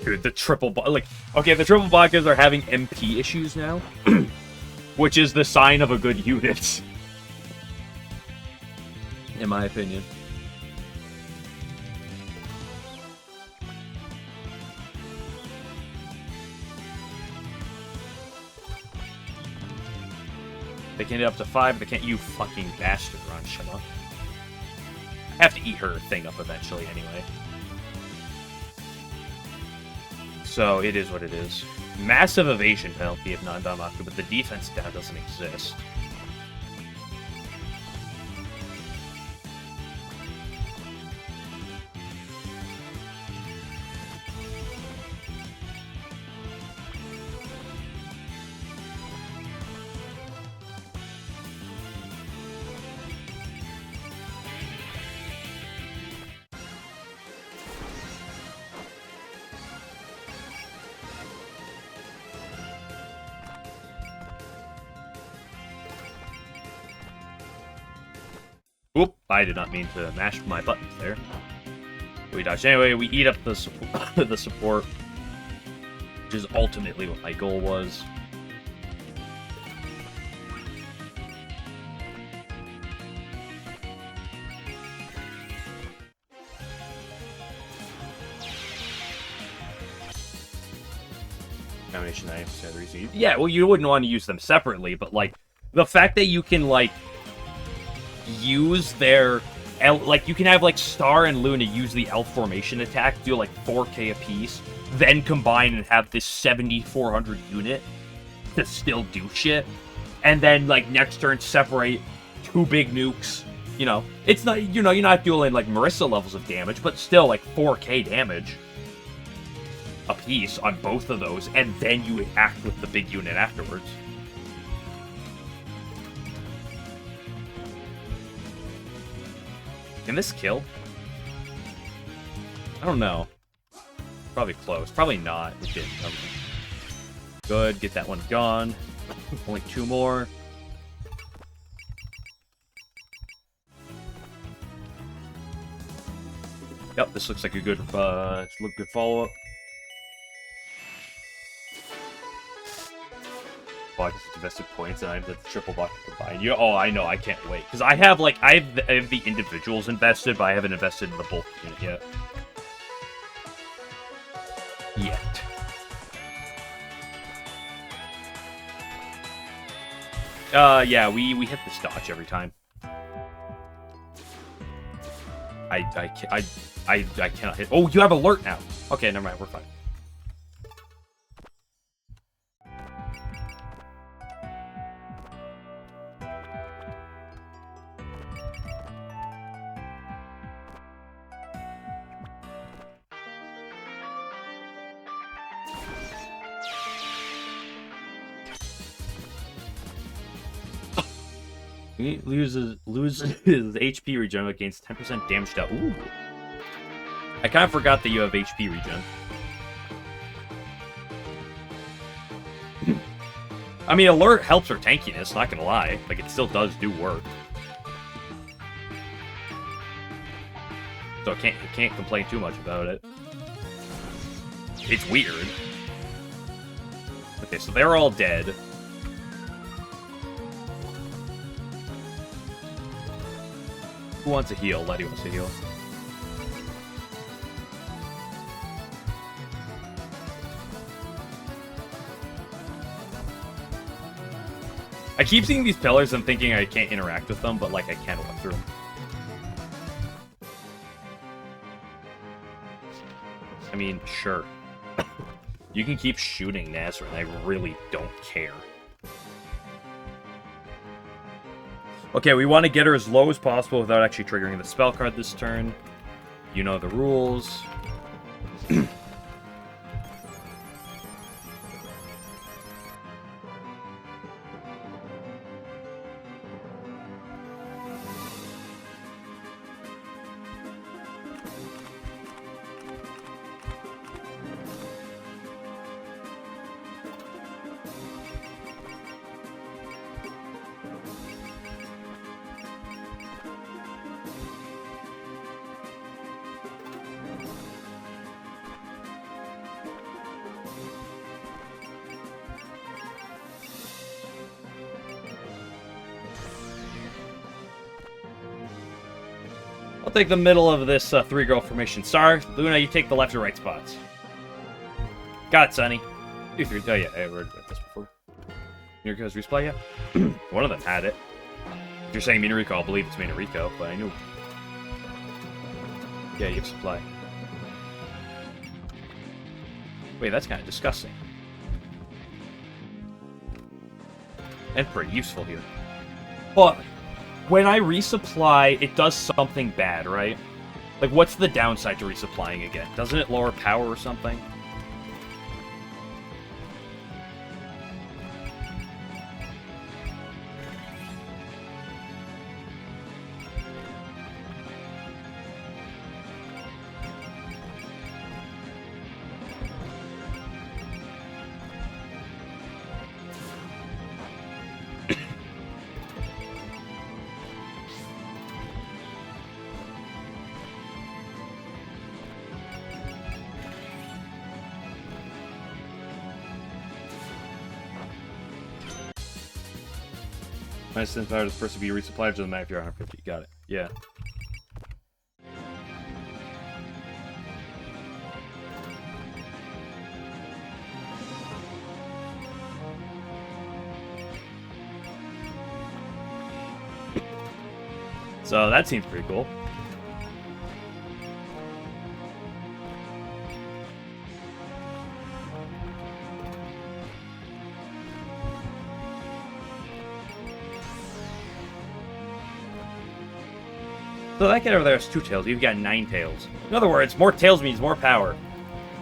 Dude, the triple okay, the triple blockers are having MP issues now, which is the sign of a good unit, in my opinion. They can get up to 5, they can't. You fucking bastard, RAN-SHAMA. I have to eat her thing up eventually anyway. So, it is what it is. Massive evasion penalty if non-Damaku, but the defense down doesn't exist. Oop, I did not mean to mash my buttons there. We dodged. Anyway, we eat up the support, which is ultimately what my goal was. Combination knives, yeah, well, you wouldn't want to use them separately, but, like, the fact that you can, like, use their like you can have like Star and Luna use the L formation attack, do like 4k apiece, then combine and have this 7400 unit to still do shit, and then like next turn separate 2 big nukes. You know, it's not, you know, you're not doing like Marissa levels of damage, but still like 4k damage a piece on both of those, and then you act with the big unit afterwards. Can this kill? I don't know. Probably close. Probably not. It didn't. Okay. Good. Get that one gone. Only 2 more. Yep, this looks like a good, good follow-up. Oh, I guess it's invested points, and I have the triple block to combine. Oh, I know, I can't wait. Because I have, like, I have the individuals invested, but I haven't invested in the bulk unit yet. Yeah, we hit this dodge every time. I cannot hit. Oh, you have alert now. Okay, never mind. We're fine. He loses HP regen against 10% damage to. Ooh. I kind of forgot that you have HP regen. I mean, alert helps her tankiness, not gonna lie. Like, it still does do work. So I can't complain too much about it. It's weird. Okay, so they're all dead. Who wants a heal? Letty wants to heal. I keep seeing these pillars and thinking I can't interact with them, but, like, I can walk through them. I mean, sure. You can keep shooting Nazareth, I really don't care. Okay, we want to get her as low as possible without actually triggering the spell card this turn. You know the rules. I'll take the middle of this 3-girl formation. Star, Luna, you take the left or right spots. Got it, Sonny. 2-3. Oh, yeah, we already read this before. Minariko's resupply, yeah? One of them had it. If you're saying Minariko, I'll believe it's Minariko, but I knew. Yeah, you have supply. Wait, that's kind of disgusting. And pretty useful here. But when I resupply, it does something bad, right? Like, what's the downside to resupplying again? Doesn't it lower power or something? My sense power is supposed to be resupplied to the map if you're 150. Got it. Yeah. So that seems pretty cool. So that guy over there has 2 tails. You've got 9 tails. In other words, more tails means more power.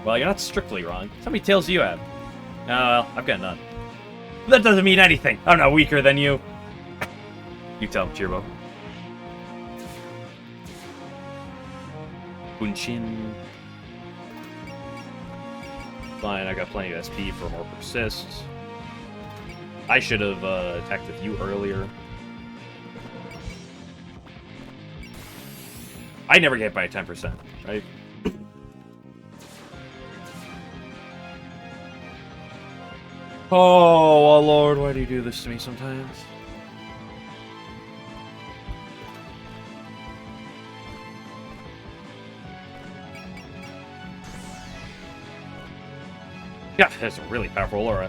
Well, you're not strictly wrong. How many tails do you have? Well, I've got none. That doesn't mean anything. I'm not weaker than you. You tell him, Chirbo. Bunshin. Fine, I got plenty of SP for more persists. I should have attacked with you earlier. I never get hit by a 10%, right? Oh, Lord, why do you do this to me sometimes? Yeah, that's a really powerful aura.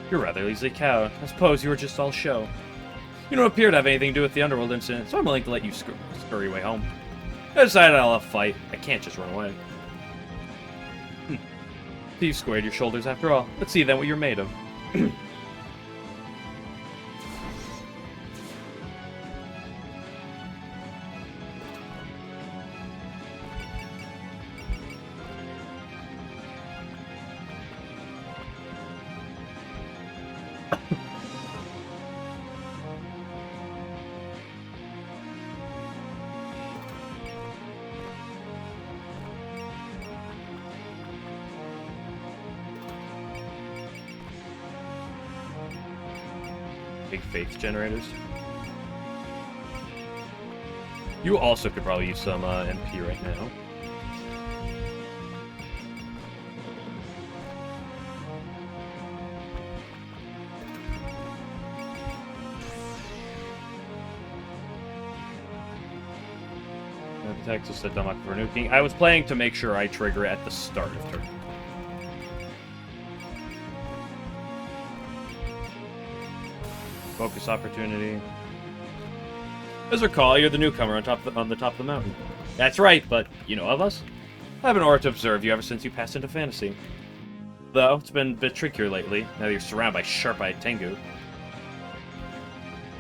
You're rather easily cowed. I suppose you were just all show. You don't appear to have anything to do with the Underworld incident, so I'm willing to let you scurry away home. I decided I'll fight. I can't just run away. So you squared your shoulders after all. Let's see then what you're made of. Big faith generators. You also could probably use some MP right now. Attack just said Dumb for nuking. I was planning to make sure I trigger it at the start of turn. Focus opportunity. As I recall, you're the newcomer on the top of the mountain. That's right, but you know of us? I've been aura to observe you ever since you passed into fantasy. Though, it's been a bit trickier lately, now that you're surrounded by sharp-eyed Tengu.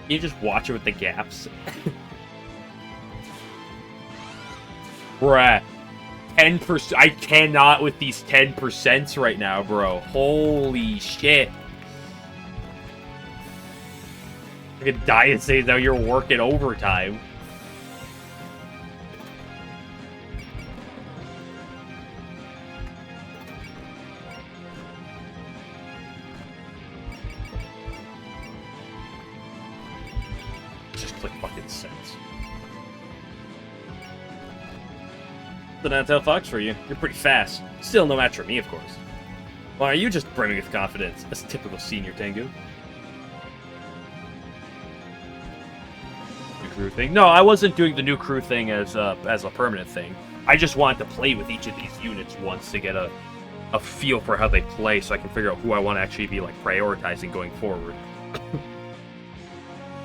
You just watch it with the gaps. Bruh. 10%. I cannot with these 10% right now, bro. Holy shit. I could die and say now you're working overtime. Just click fucking sense. The Nantel Fox for you. You're pretty fast. Still no match for me, of course. Why are you just brimming with confidence? That's typical senior Tengu. Crew thing. No, I wasn't doing the new crew thing as a permanent thing. I just wanted to play with each of these units once to get a feel for how they play, so I can figure out who I want to actually be like prioritizing going forward.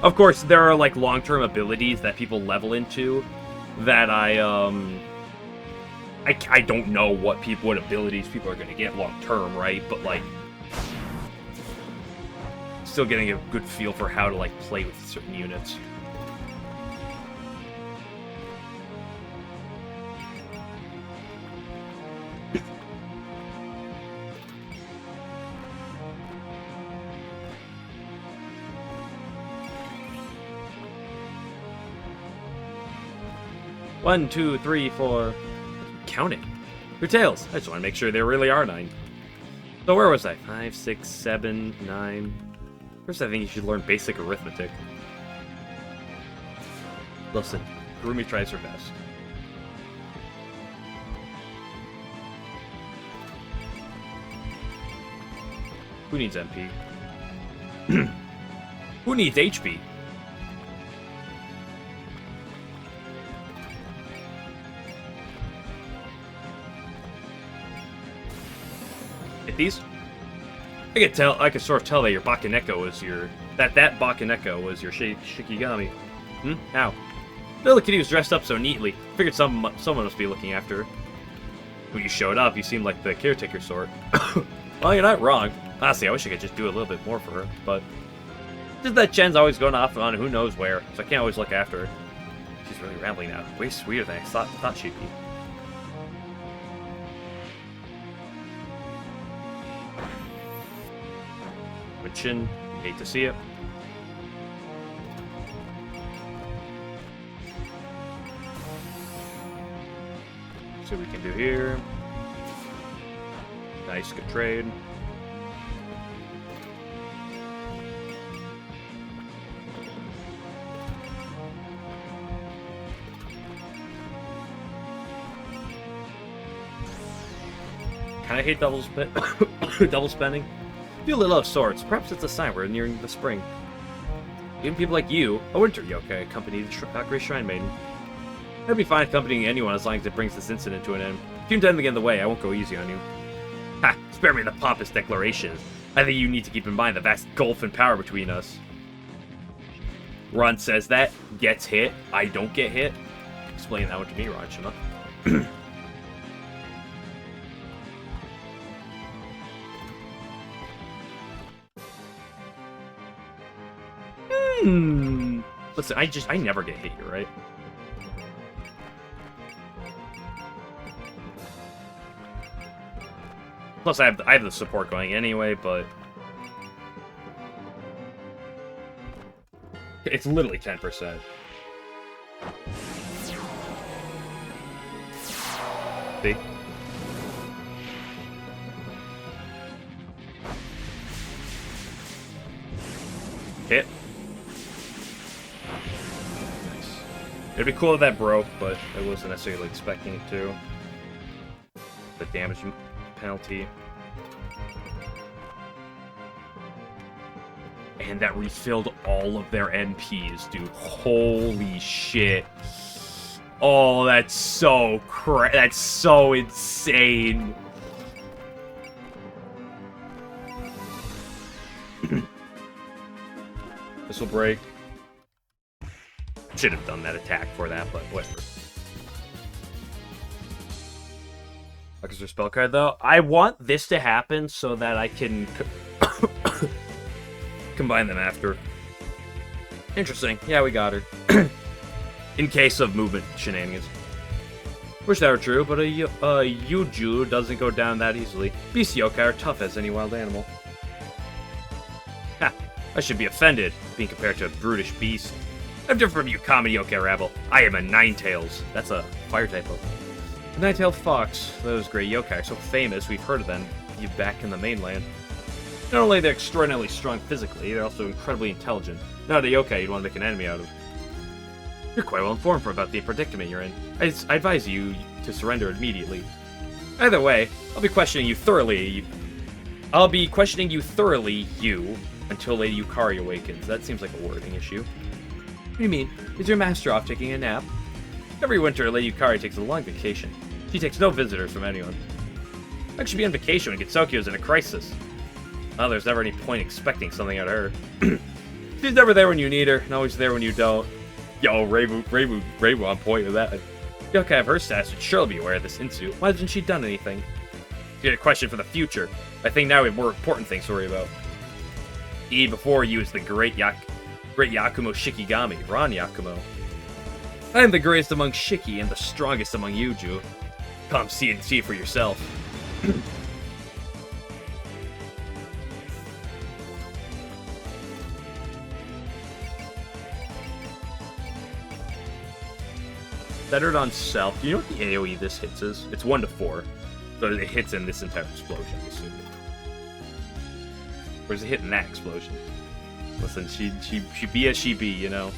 Of course, there are like long-term abilities that people level into that I don't know what abilities people are going to get long-term, right? But like, still getting a good feel for how to like play with certain units. One, 2, 3, 4. Counting. Your tails. I just want to make sure there really are 9. So where was I? 5, 6, 7, 9. First, I think you should learn basic arithmetic. Listen, Kurumi tries her best. Who needs MP? Who needs HP? These? I could sort of tell that your Bakaneko was your that Bakaneko was your Shikigami. How? The little kitty was dressed up so neatly. Figured someone must be looking after her. When you showed up, you seemed like the caretaker sort. Well, you're not wrong. Honestly, I wish I could just do a little bit more for her, but... just that Jen's always going off on who knows where, so I can't always look after her. She's really rambling now. Way sweeter than I thought she'd be. Chin, hate to see it. See what we can do here. Nice, good trade. Kinda hate double spending. Feel a little of sorts. Perhaps it's a sign we're nearing the spring. Even people like you, a winter yokai, accompany the Great Shrine Maiden. I'd be fine accompanying anyone as long as it brings this incident to an end. If you intend to get in the way, I won't go easy on you. Ha! Spare me the pompous declarations. I think you need to keep in mind the vast gulf in power between us. Ron says that, gets hit, I don't get hit. Explain that one to me, RAN-SHAMA. Listen, I never get hit here, right? Plus, I have the support going anyway, but it's literally 10%. See? Hit. It'd be cool if that broke, but I wasn't necessarily expecting it to. The damage penalty. And that refilled all of their NPs, dude. Holy shit. Oh, that's so that's so insane. This will break. Should have done that attack for that, but whatever. Is there a spell card, though? I want this to happen so that I can combine them after. Interesting. Yeah, we got her. In case of movement shenanigans. Wish that were true, but a Yuju doesn't go down that easily. Beast yokai are tough as any wild animal. Ha! I should be offended, being compared to a brutish beast. I'm different from you, common yokai rabble. I am a Ninetales. That's a fire typo. The Nine-tailed fox, those great yokai, so famous we've heard of them back in the mainland. Not only are they extraordinarily strong physically, they're also incredibly intelligent. Not a yokai you'd want to make an enemy out of. You're quite well informed about the predicament you're in. I advise you to surrender immediately. Either way, I'll be questioning you thoroughly, until Lady Yukari awakens. That seems like a wording issue. What do you mean? Is your master off taking a nap? Every winter, Lady Yukari takes a long vacation. She takes no visitors from anyone. I should be on vacation when Getsokyo's in a crisis. Well, there's never any point expecting something out of her. She's never there when you need her, and always there when you don't. Yo, Reibu on point with that. Yokai of her status should surely be aware of this incident. Why hasn't she done anything? You get a question for the future. I think now we have more important things to worry about. He before you is the great Yakumo Shikigami, Ran Yakumo. I am the greatest among Shiki and the strongest among Yuju. Come see it for yourself. Centered on self. Do you know what the AoE this hits is? It's 1 to 4. So it hits in this entire explosion, I assume. Or is it hitting that explosion? Listen, she be as she be, you know.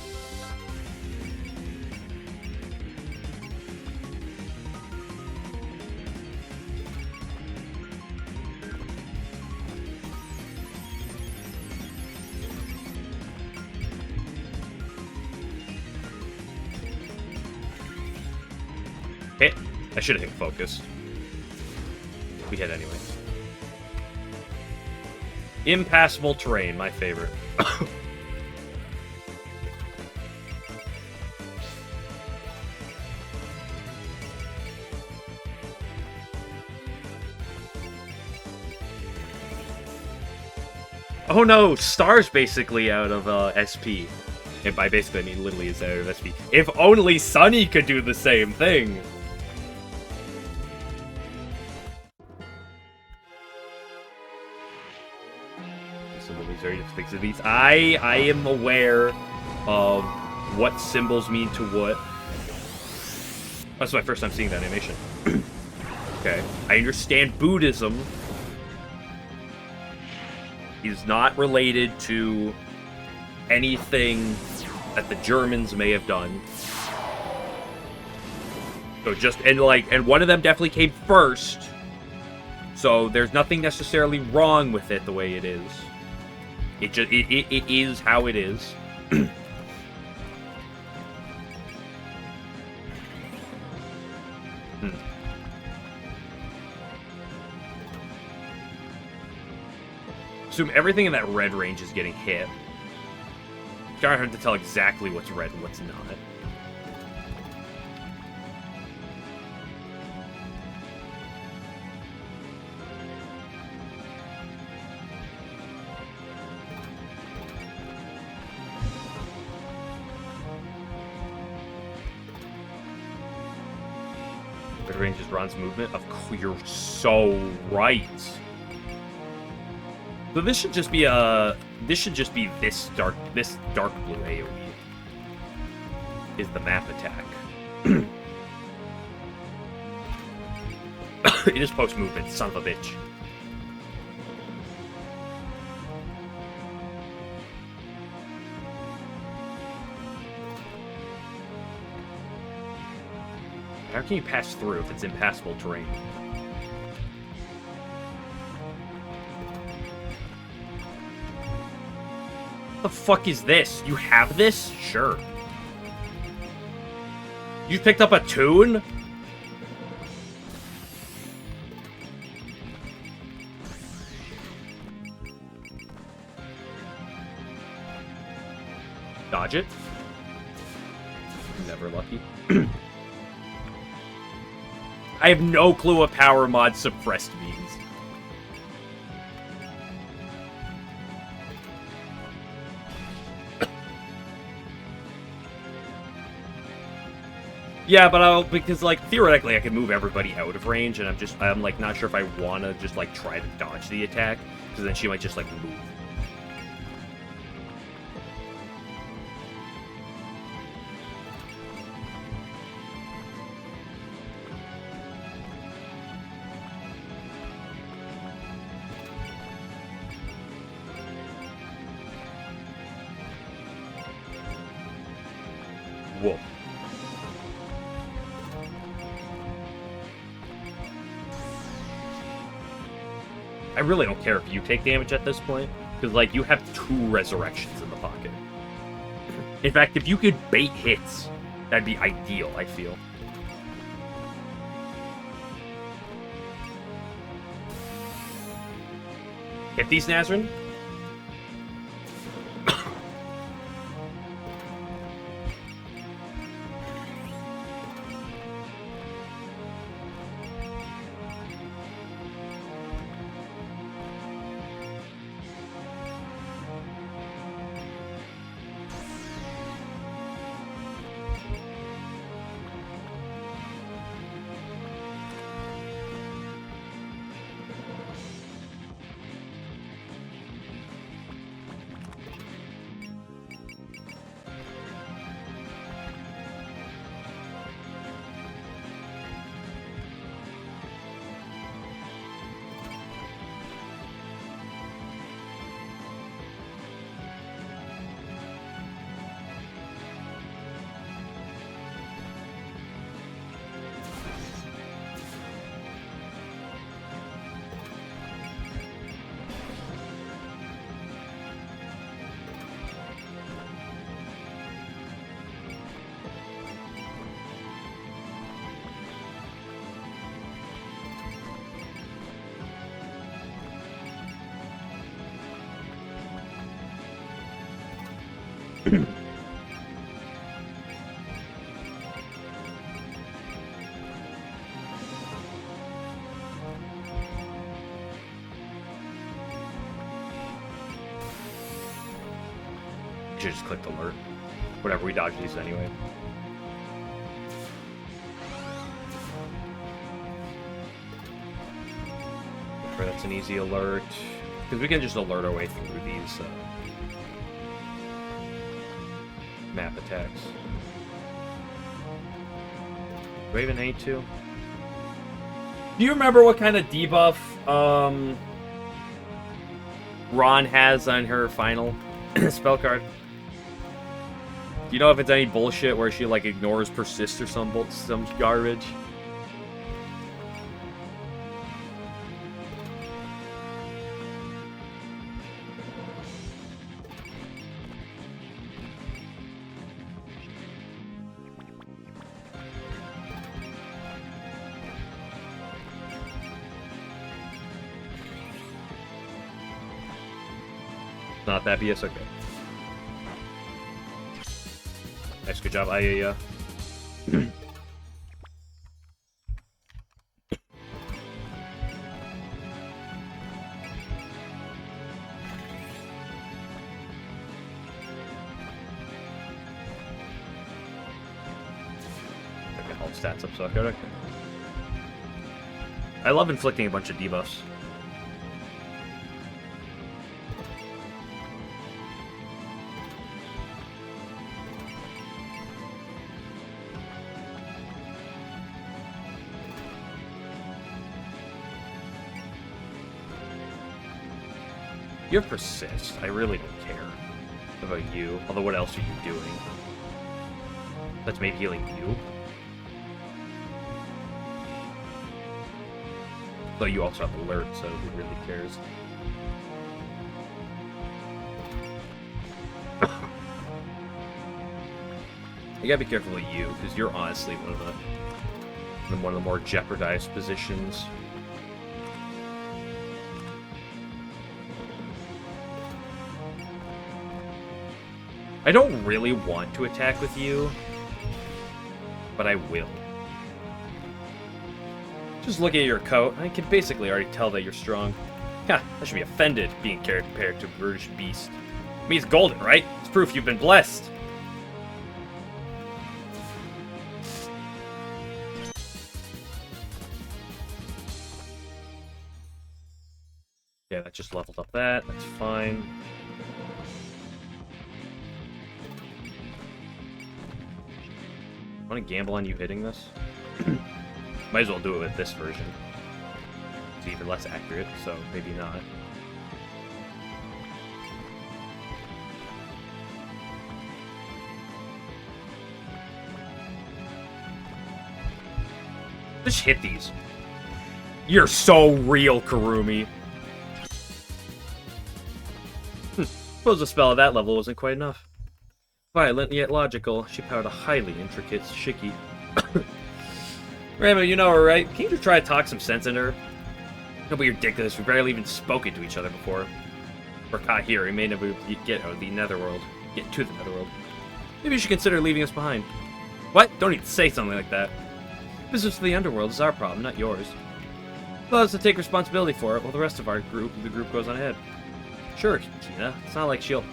Hit. I should have hit focus. We hit anyway. Impassable terrain, my favorite. Oh no, Star's basically out of SP. And by basically I mean literally is out of SP. If only Sunny could do the same thing. Some of these very different things. I am aware of what symbols mean to what. That's my first time seeing that animation. Okay. I understand Buddhism is not related to anything that the Germans may have done. So just, and one of them definitely came first. So there's nothing necessarily wrong with it the way it is. It just, it is how it is. Assume everything in that red range is getting hit. It's kind of hard to tell exactly what's red and what's not. Red range is Ron's movement. Of course, you're so right. So this should just be this dark blue AoE is the map attack. It is post movement, son of a bitch. How can you pass through if it's impassable terrain? What the fuck is this? You have this? Sure. You picked up a tune? Dodge it. Never lucky. I have no clue what power mod suppressed means. Yeah, but because like theoretically I can move everybody out of range, and I'm like not sure if I want to just like try to dodge the attack, because then she might just like move. Whoa. I really don't care if you take damage at this point, because, like, you have 2 resurrections in the pocket. In fact, if you could bait hits, that'd be ideal, I feel. Hit these, Nazrin? Should just click alert. Whatever, we dodge these anyway. Sure, that's an easy alert. Because we can just alert our way through these map attacks. Do I even need to? Do you remember what kind of debuff Ron has on her final spell card? Do you know if it's any bullshit where she like ignores persist or some garbage? Not that BS, okay. Nice, good job. I health stats up, so okay. I love inflicting a bunch of debuffs. You have persist. I really don't care about you. Although, what else are you doing? That's maybe healing you. Though you also have alert, so who really cares? You gotta be careful with you, because you're honestly one of the more jeopardized positions. I don't really want to attack with you, but I will. Just look at your coat. I can basically already tell that you're strong. Ha, I should be offended being compared to a brutish beast. I mean, it's golden, right? It's proof you've been blessed. Yeah, that just leveled up that. That's fine. Want to gamble on you hitting this? Might as well do it with this version. It's even less accurate, so maybe not. Just hit these. You're so real, Karumi. Suppose a spell at that level wasn't quite enough. Violent yet logical, she powered a highly intricate shiki. Rainbow, you know her, right? Can't you try to talk some sense into her? Don't be ridiculous, we've barely even spoken to each other before. We're caught here, we may never get out of the netherworld. Get to the netherworld. Maybe you should consider leaving us behind. What? Don't even say something like that. Business of the underworld is our problem, not yours. Allow us to take responsibility for it while the rest of the group goes on ahead. Sure, Tina. It's not like she'll...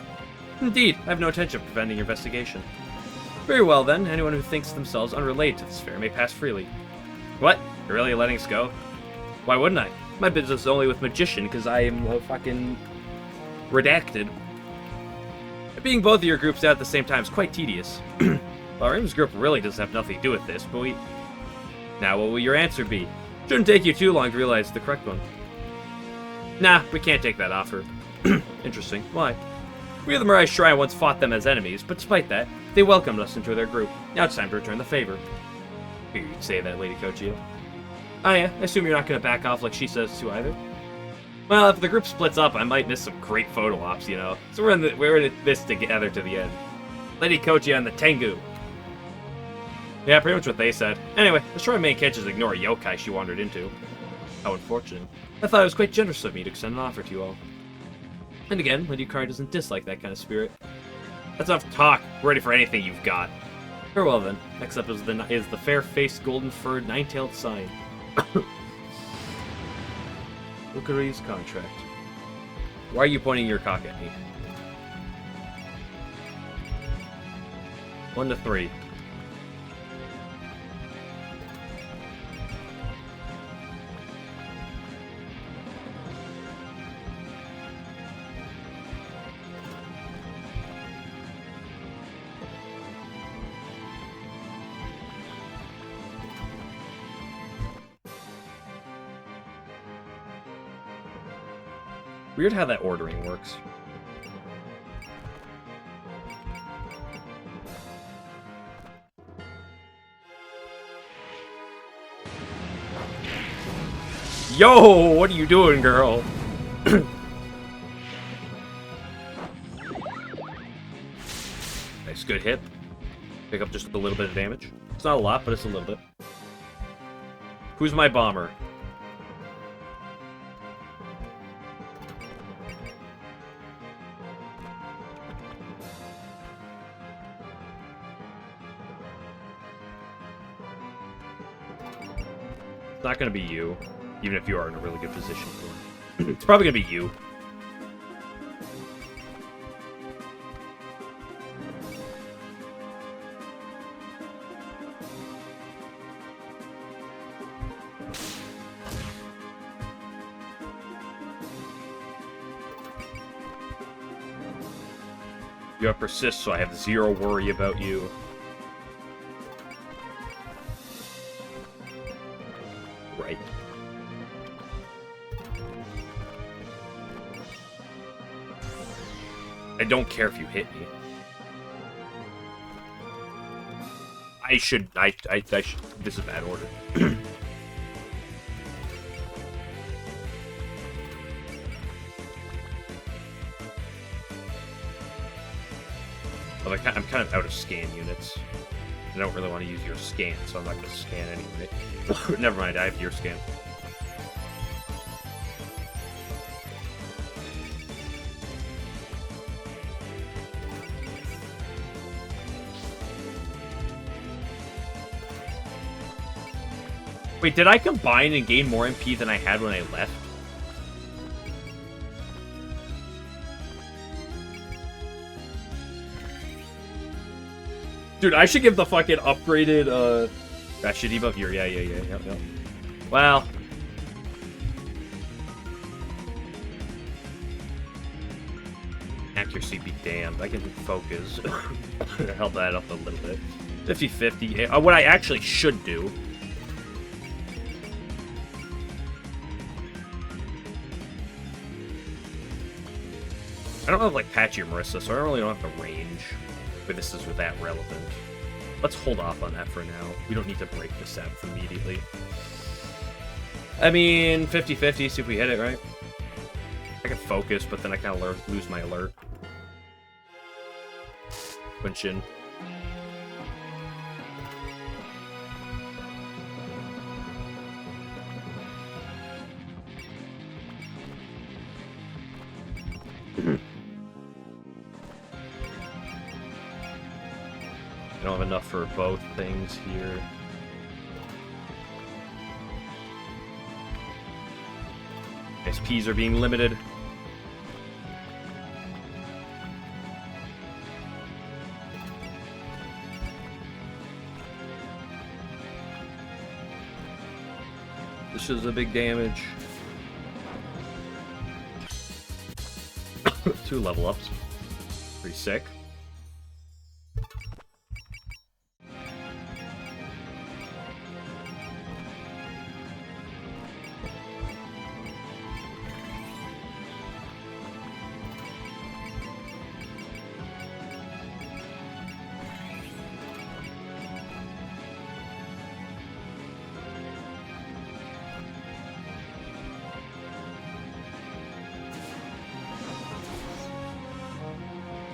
Indeed, I have no intention of preventing your investigation. Very well, then. Anyone who thinks themselves unrelated to this affair may pass freely. What? You're really letting us go? Why wouldn't I? My business is only with Magician, because I am fucking... redacted. Being both of your groups out at the same time is quite tedious. Well, Raymond's group really does have nothing to do with this, but we... Now, what will your answer be? Shouldn't take you too long to realize the correct one. Nah, we can't take that offer. Interesting. Why? We of the Mirage Shrine once fought them as enemies, but despite that, they welcomed us into their group. Now it's time to return the favor. Figured you'd say that, Lady Kochio. Oh yeah, I assume you're not going to back off like she says to either? Well, if the group splits up, I might miss some great photo ops, you know. So we're in this together to the end. Lady Kochio and the Tengu. Yeah, pretty much what they said. Anyway, let's try main catch is ignore a yokai she wandered into. How unfortunate. I thought it was quite generous of me to extend an offer to you all. And again, Lady Yukari doesn't dislike that kind of spirit. That's enough talk. We're ready for anything you've got. Very well then. Next up is the fair-faced, golden-furred, nine-tailed sign. Yukari's contract. Why are you pointing your cock at me? 1 to 3. Weird how that ordering works. Yo, what are you doing, girl? Nice, good hit. Pick up just a little bit of damage. It's not a lot, but it's a little bit. Who's my bomber? It's not gonna be you, even if you are in a really good position for it. It's probably gonna be you. You have persist, so I have zero worry about you. Right. I don't care if you hit me. I should. This is bad order. But I'm kind of out of scan units. I don't really want to use your scan, so I'm not going to scan any unit. Never mind, I have your scan. Wait, did I combine and gain more MP than I had when I left? Dude, I should give the fucking upgraded, I should debuff here. Yep. Well. Accuracy be damned. I can focus. Help that up a little bit. 50-50. What I actually should do. I don't have, like, Patchy or Marissa, so I really don't have the range. But this is with that relevant. Let's hold off on that for now. We don't need to break the set immediately. I mean, 50-50, see if we hit it, right? I can focus, but then I kind of lose my alert. Quinchin. I don't have enough for both things here. SPs are being limited. This is a big damage. 2 level ups. Pretty sick.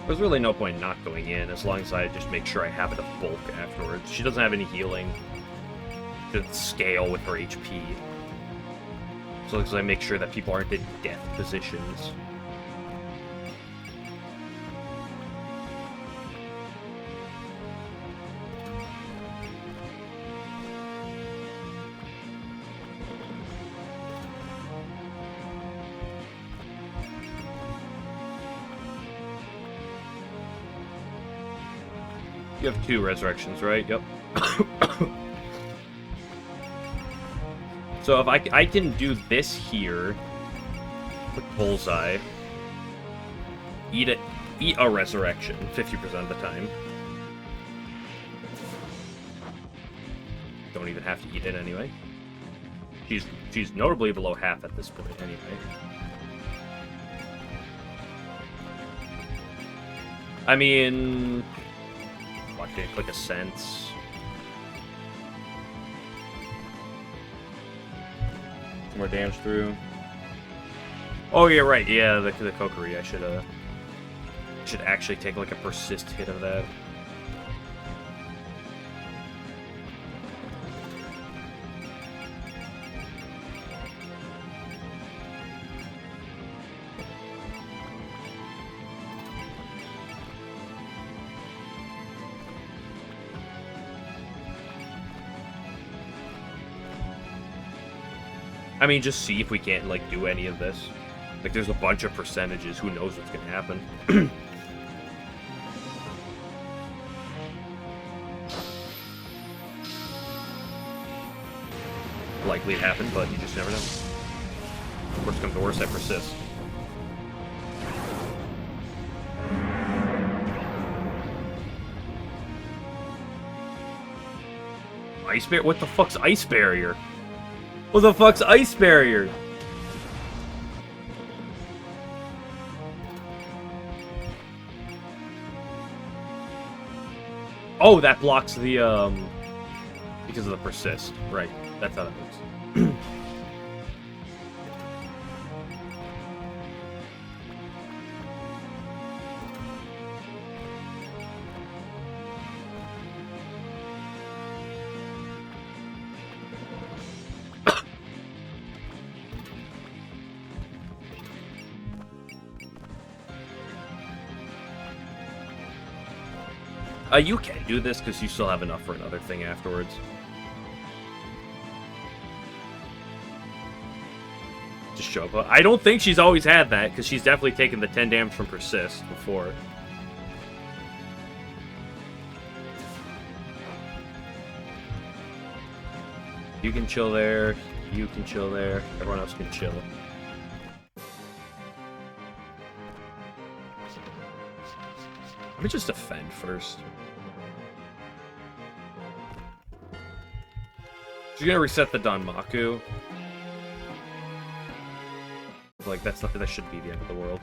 There's really no point not going in, as long as I just make sure I have enough bulk afterwards. She doesn't have any healing to scale with her HP. So as long as I make sure that people aren't in death positions. You have 2 resurrections, right? Yep. So if I can do this here, with bullseye, eat a resurrection 50% of the time. Don't even have to eat it anyway. She's notably below half at this point anyway. I mean, what, did it click a sense? Some more damage through. Oh yeah, right. Yeah, the Kokiri. I should actually take like a persist hit of that. I mean, just see if we can't, like, do any of this. Like, there's a bunch of percentages. Who knows what's gonna happen? Likely it happened, but you just never know. Worst comes to worst, I persist. Ice barrier? What the fuck's ice barrier? What the fuck's ice barrier? Oh, that blocks the, because of the persist. Right, that's how that works. You can do this because you still have enough for another thing afterwards. Just show up. I don't think she's always had that because she's definitely taken the 10 damage from persist before. You can chill there. You can chill there. Everyone else can chill. Let me just defend first. She's gonna reset the Danmaku. Like, that shouldn't be the end of the world.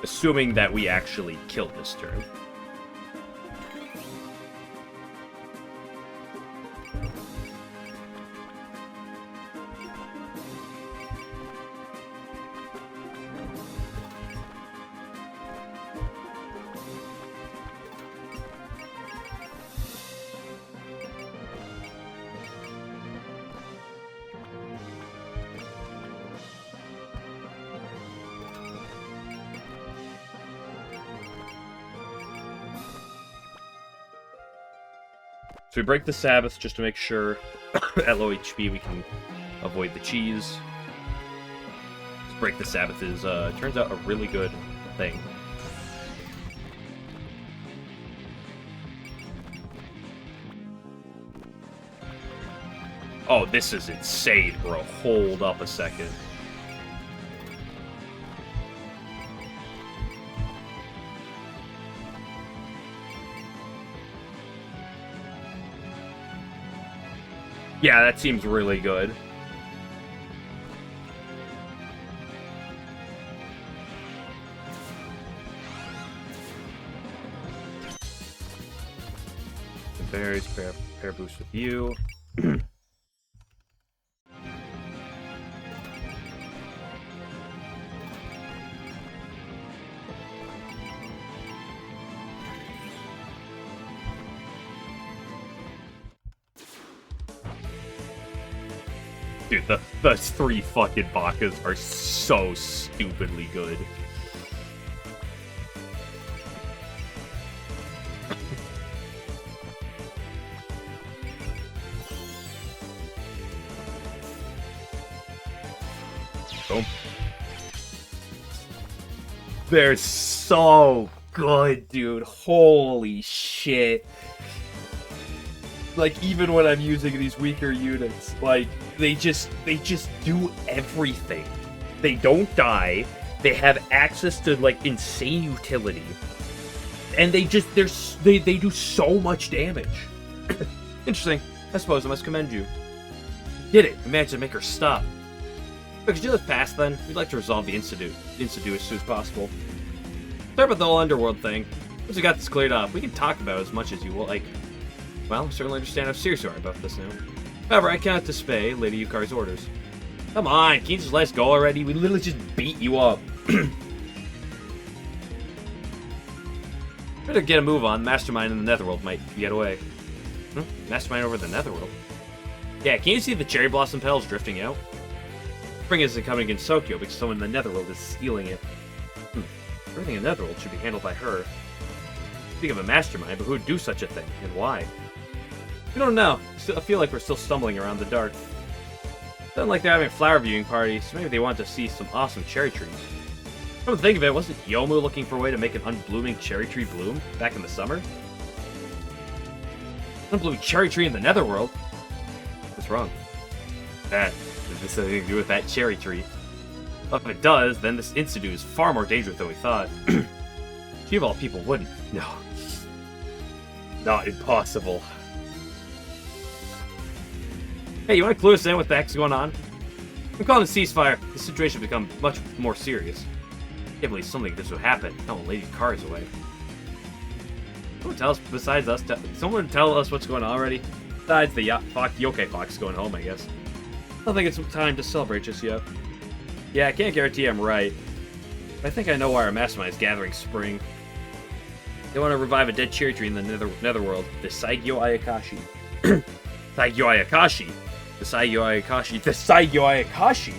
Assuming that we actually kill this turn. So we break the Sabbath just to make sure at low HP we can avoid the cheese. Break the Sabbath is, turns out, a really good thing. Oh, this is insane, bro. Hold up a second. Yeah, that seems really good. The berries, pair boost with you. Dude, the 3 fucking Bakas are so stupidly good. Boom. They're so good, dude. Holy shit. Like, even when I'm using these weaker units, like, they just do everything. They don't die. They have access to, like, insane utility. And they do so much damage. Interesting. I suppose I must commend you. Did it. We managed to make her stop. But could you let us pass, then? We'd like to resolve the incident as soon as possible. Sorry about the whole underworld thing. Once we got this cleared up, we can talk about it as much as you will, like... Well, I certainly understand how serious you are about this now. However, I cannot disobey Lady Yukari's orders. Come on, can you just let us go already? We literally just beat you up. Better get a move on. Mastermind in the Netherworld might get away. Mastermind over the Netherworld? Yeah, can you see the cherry blossom petals drifting out? Spring isn't coming against Tokyo because someone in the Netherworld is stealing it. Everything in the Netherworld should be handled by her. Speak of a mastermind, but who would do such a thing, and why? We don't know. I feel like we're still stumbling around the dark. Doesn't like they're having flower viewing parties, so maybe they want to see some awesome cherry trees. Come to think of it, wasn't Yomu looking for a way to make an unblooming cherry tree bloom back in the summer? Unblooming cherry tree in the Netherworld? What's wrong? That has anything to do with that cherry tree. Well, if it does, then this institute is far more dangerous than we thought. She of all people wouldn't. No. Not impossible. Hey, you want to clue us in what the heck's going on? I'm calling a ceasefire. The situation has become much more serious. I can't believe something like this would happen. No one Lady Car is away. Someone tell us, besides us, someone tell us what's going on already? Besides the Yokai Fox going home, I guess. I don't think it's time to celebrate just yet. Yeah, I can't guarantee I'm right. But I think I know why our mastermind is gathering spring. They want to revive a dead cherry tree in the Netherworld. The Saigyo Ayakashi. Saigyo Ayakashi? The Saigyo Ayakashi. The Saigyo Ayakashi?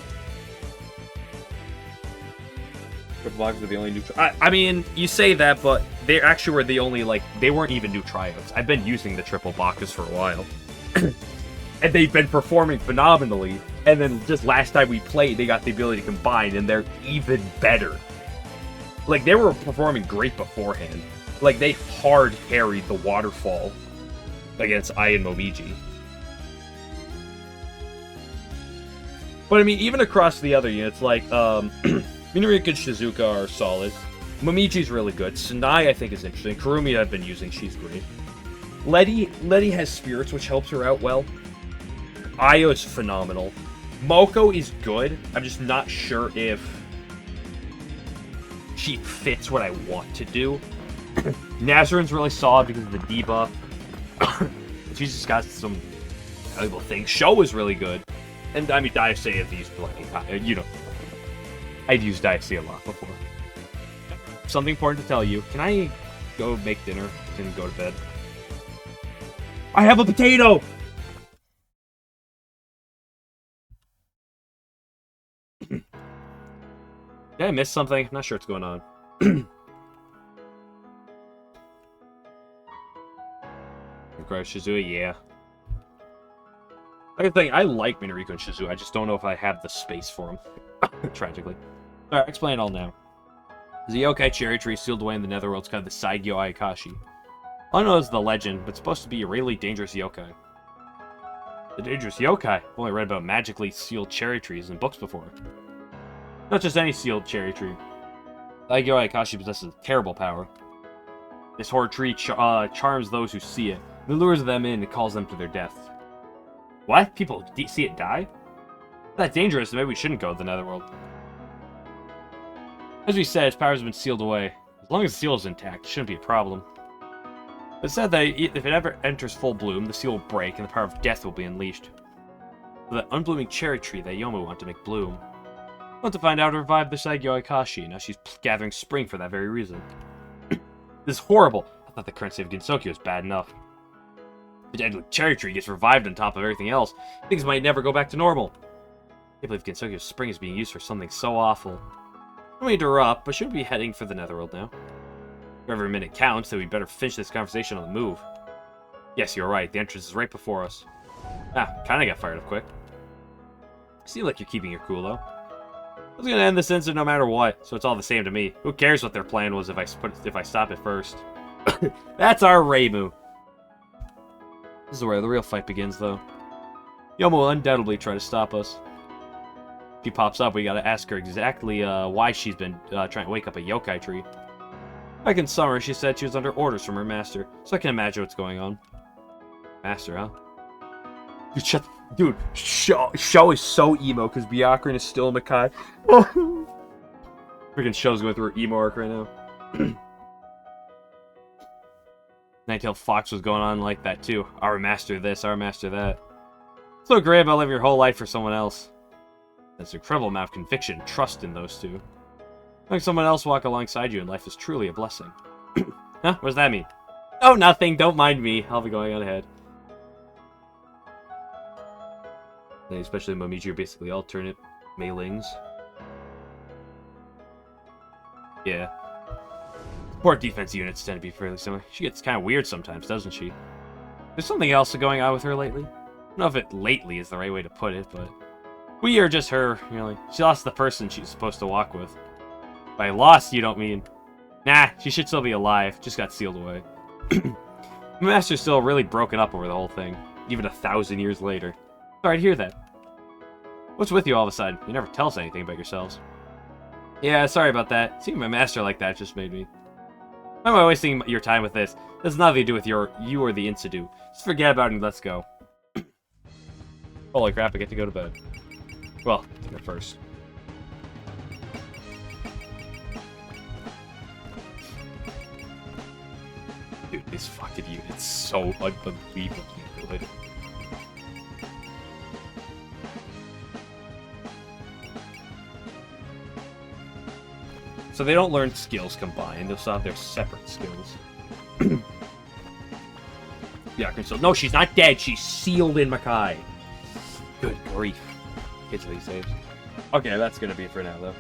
Triple Boxers are the only new... I mean, you say that, but they actually were the only, like... They weren't even new tryouts. I've been using the Triple Boxers for a while. And they've been performing phenomenally. And then just last time we played, they got the ability to combine, and they're even better. Like, they were performing great beforehand. Like, they hard carried the waterfall against Ai and Momiji. But, I mean, even across the other units, like, Minarika and Shizuka are solid. Momiji's really good. Sanai, I think, is interesting. Kurumi, I've been using. She's great. Letty has spirits, which helps her out well. Io is phenomenal. Moko is good. I'm just not sure if she fits what I want to do. Nazarin's really solid because of the debuff. She's just got some valuable things. Sho is really good. And, I mean, Daisei I've used plenty. You know, I've used Daisei a lot before. Something important to tell you. Can I go make dinner and go to bed? I have a potato! Did I miss something? I'm not sure what's going on. Shizue, yeah. I think I like Minariko and Shizue. I just don't know if I have the space for them. Tragically. Alright, explain it all now. The yokai cherry tree sealed away in the Netherworld's called the Saigyo Ayakashi. All I know is the legend, but it's supposed to be a really dangerous yokai. The dangerous yokai? I've only read about magically sealed cherry trees in books before. Not just any sealed cherry tree. Saigyo Ayakashi possesses terrible power. This horrid tree charms those who see it. It lures them in and calls them to their death. What? People see it die? If that's dangerous, then maybe we shouldn't go to the Netherworld. As we said, its powers have been sealed away. As long as the seal is intact, it shouldn't be a problem. It said that if it ever enters full bloom, the seal will break and the power of death will be unleashed. So that unblooming cherry tree that Yomu wanted to make bloom. I want to find out how to revive the Saigyo Ayakashi. Now she's gathering spring for that very reason. This is horrible. I thought the current state of Gensokyo was bad enough. The deadly cherry tree gets revived on top of everything else. Things might never go back to normal. Can't believe Gensokyo Spring is being used for something so awful. I don't mean to interrupt, but shouldn't we be heading for the Netherworld now? Every minute counts, so we better finish this conversation on the move. Yes, you're right. The entrance is right before us. Ah, kinda got fired up quick. Seem like you're keeping your cool, though. I was gonna end this incident no matter what, so it's all the same to me. Who cares what their plan was if I stop it first? That's our Reimu. This is where the real fight begins, though. Yoma will undoubtedly try to stop us. If she pops up, we gotta ask her exactly why she's been trying to wake up a yokai tree. Back in summer, she said she was under orders from her master, so I can imagine what's going on. Master, huh? Dude, shut the... Dude, Sho is so emo because Byakuran is still Makai. Freaking Sho's going through her emo arc right now. Ninetail Fox was going on like that too. Our master this, our master that. So great about living your whole life for someone else. That's an incredible amount of conviction and trust in those two. Having someone else walk alongside you in life is truly a blessing. Huh? What does that mean? Oh, nothing. Don't mind me. I'll be going on ahead. Especially Momiji are basically alternate Meilings. Yeah. Support defense units tend to be fairly similar. She gets kind of weird sometimes, doesn't she? There's something else going on with her lately. I don't know if it lately is the right way to put it, but... we are just her, really. She lost the person she's supposed to walk with. By lost, you don't mean... Nah, she should still be alive. Just got sealed away. The Master's still really broken up over the whole thing. Even 1,000 years later. Sorry to hear that. What's with you all of a sudden? You never tell us anything about yourselves. Yeah, sorry about that. Seeing my master like that just made me... Why am I wasting your time with this? This has nothing to do with you or the Insidu. Just forget about it and let's go. Holy crap, I get to go to bed. Well, dinner first. Dude, this fucking unit's so unbelievably good. So they don't learn skills combined, they'll still have their separate skills. Yeah, so no, she's not dead, she's sealed in Makai. Good grief. Kids these days. Okay, that's gonna be it for now, though.